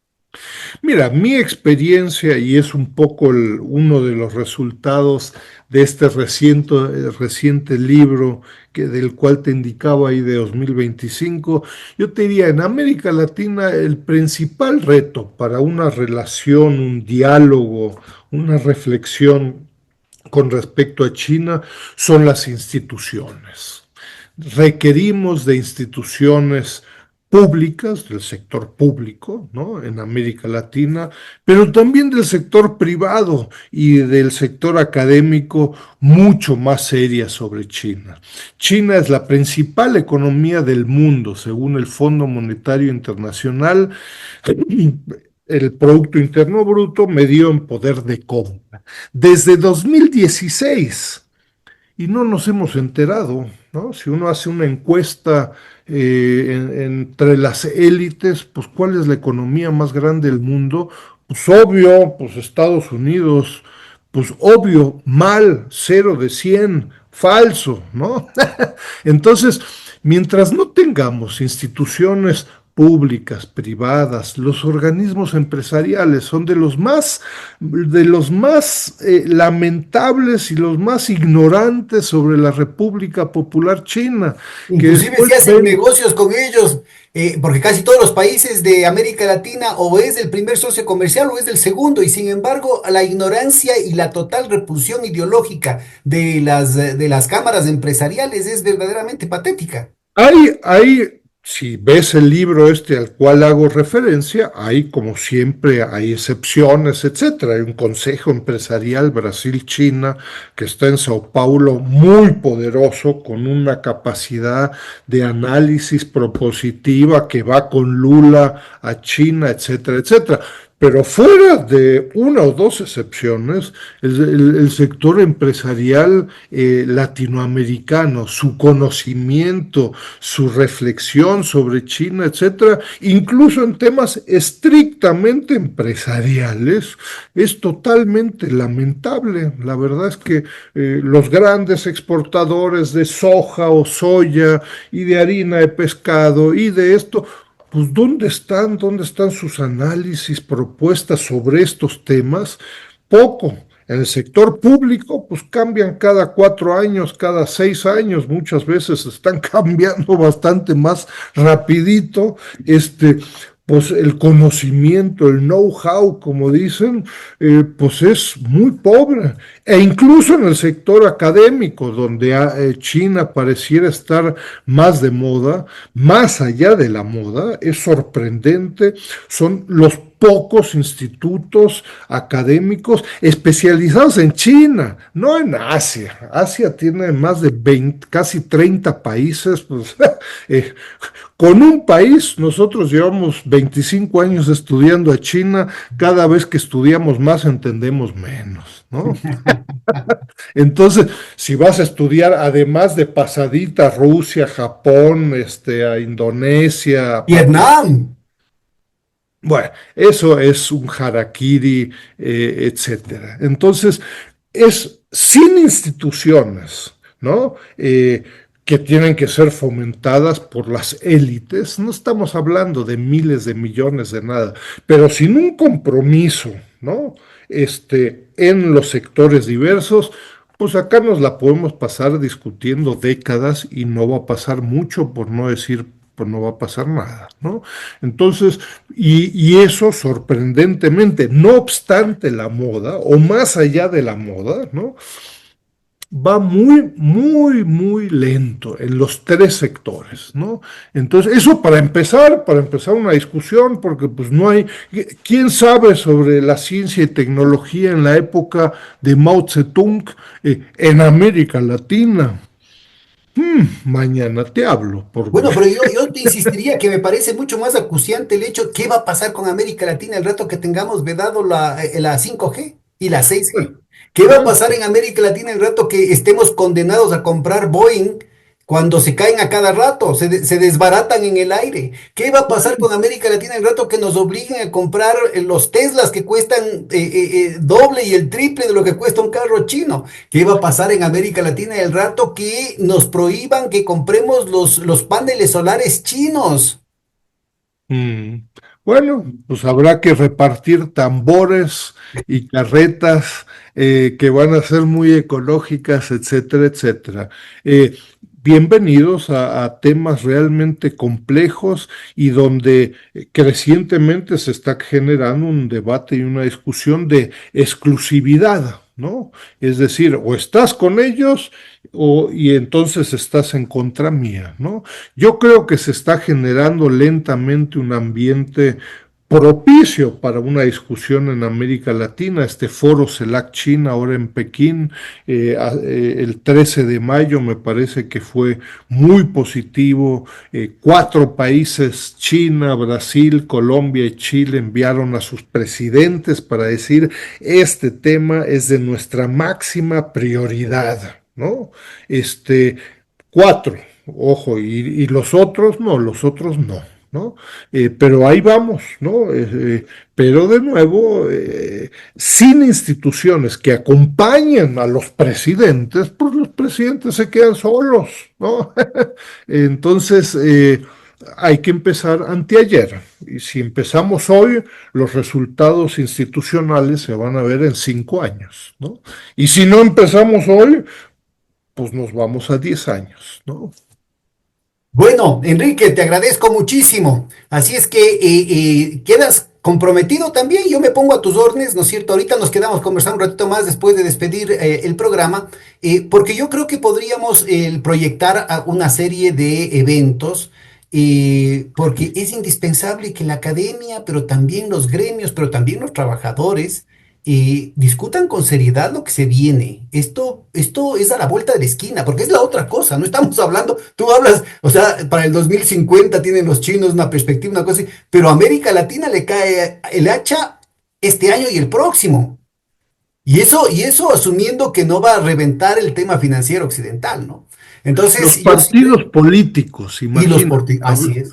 Mira, mi experiencia, y es un poco uno de los resultados de este reciente libro del cual te indicaba ahí de 2025, yo te diría, en América Latina el principal reto para una relación, un diálogo, una reflexión con respecto a China son las instituciones. Requerimos de instituciones públicas, del sector público, ¿no? En América Latina, pero también del sector privado y del sector académico, mucho más serias sobre China. China es la principal economía del mundo, según el Fondo Monetario Internacional. El Producto Interno Bruto medido en poder de compra. Desde 2016, y no nos hemos enterado, ¿no? Si uno hace una encuesta entre las élites, pues ¿cuál es la economía más grande del mundo? Pues obvio, pues Estados Unidos, pues obvio, mal, 0 de 100, falso, ¿no? Entonces, mientras no tengamos instituciones públicas, privadas, los organismos empresariales son de los más lamentables y los más ignorantes sobre la República Popular China, que Inclusive después si hacen ven. negocios con ellos, porque casi todos los países de América Latina o es del primer socio comercial o es del segundo, y sin embargo la ignorancia y la total repulsión ideológica de las cámaras empresariales es verdaderamente patética. Si ves el libro este al cual hago referencia, hay, como siempre, hay excepciones, etcétera. Hay un consejo empresarial Brasil-China que está en Sao Paulo, muy poderoso, con una capacidad de análisis propositiva que va con Lula a China, etcétera, etcétera. Pero fuera de una o dos excepciones, el sector empresarial latinoamericano, su conocimiento, su reflexión sobre China, etcétera, incluso en temas estrictamente empresariales, es totalmente lamentable. La verdad es que los grandes exportadores de soja o soya y de harina de pescado y de esto, pues ¿dónde están? ¿Dónde están sus análisis, propuestas sobre estos temas? Poco. En el sector público, pues cambian cada 4 años, cada 6 años, muchas veces están cambiando bastante más rapidito. Pues el conocimiento, el know-how, como dicen, pues es muy pobre. E incluso en el sector académico, donde China pareciera estar más de moda, más allá de la moda, es sorprendente, son los pocos institutos académicos especializados en China, no en Asia. Asia tiene más de 20, casi 30 países, pues con un país, nosotros llevamos 25 años estudiando a China, cada vez que estudiamos más entendemos menos, ¿no? Entonces, si vas a estudiar, además de pasadita, Rusia, Japón, a Indonesia, Vietnam. bueno, eso es un harakiri, etcétera. Entonces, es sin instituciones, ¿no? Que tienen que ser fomentadas por las élites. No estamos hablando de miles de millones de nada, pero sin un compromiso, ¿no? En los sectores diversos, pues acá nos la podemos pasar discutiendo décadas y no va a pasar mucho, por no decir, pues no va a pasar nada, ¿no? Entonces, y eso sorprendentemente, no obstante la moda, o más allá de la moda, ¿no? Va muy, muy, muy lento en los tres sectores, ¿no? Entonces, eso para empezar una discusión, porque pues no hay, ¿quién sabe sobre la ciencia y tecnología en la época de Mao Zedong en América Latina? Mañana te hablo, Bueno, porque pero yo te insistiría que me parece mucho más acuciante el hecho, ¿qué va a pasar con América Latina el rato que tengamos vedado la 5G y la 6G? ¿Qué va a pasar en América Latina el rato que estemos condenados a comprar Boeing cuando se caen a cada rato, se desbaratan en el aire? ¿Qué va a pasar con América Latina el rato que nos obliguen a comprar los Teslas que cuestan doble y el triple de lo que cuesta un carro chino? ¿Qué va a pasar en América Latina el rato que nos prohíban que compremos los paneles solares chinos? Mm, bueno, pues habrá que repartir tambores y carretas que van a ser muy ecológicas, etcétera, etcétera. Bienvenidos a temas realmente complejos y donde crecientemente se está generando un debate y una discusión de exclusividad. ¿no? Es decir, o estás con ellos y entonces estás en contra mía, ¿no? Yo creo que se está generando lentamente un ambiente propicio para una discusión en América Latina. Este foro CELAC China ahora en Pekín, el 13 de mayo me parece que fue muy positivo. 4 países, China, Brasil, Colombia y Chile, enviaron a sus presidentes para decir, este tema es de nuestra máxima prioridad, ¿no? Este, 4, ojo, y los otros no. ¿No? Pero ahí vamos, ¿no? Pero de nuevo, sin instituciones que acompañen a los presidentes, pues los presidentes se quedan solos, ¿no? Entonces, hay que empezar anteayer. Y si empezamos hoy, los resultados institucionales se van a ver en 5 años, ¿no? Y si no empezamos hoy, pues nos vamos a 10 años, ¿no? Bueno, Enrique, te agradezco muchísimo. Así es que quedas comprometido también. Yo me pongo a tus órdenes, ¿no es cierto? Ahorita nos quedamos conversando un ratito más después de despedir el programa, porque yo creo que podríamos proyectar una serie de eventos, porque es indispensable que la academia, pero también los gremios, pero también los trabajadores, discutan con seriedad lo que se viene. Esto es a la vuelta de la esquina, porque es la otra cosa. No estamos hablando, tú hablas, o sea, para el 2050 tienen los chinos una perspectiva, una cosa así, pero a América Latina le cae el hacha este año y el próximo. Y eso asumiendo que no va a reventar el tema financiero occidental, ¿no? Los Entonces, yo sí creo, partidos políticos, y los imagínate, porti, así es,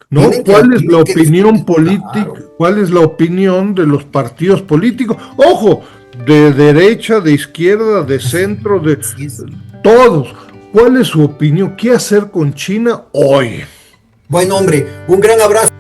¿no? ¿Cuál es la tienen que opinión discutir, política? claro, ¿Cuál es la opinión de los partidos políticos? Ojo, de derecha, de izquierda, de centro, de así es. todos. ¿Cuál es su opinión? ¿Qué hacer con China hoy? Bueno, hombre, un gran abrazo.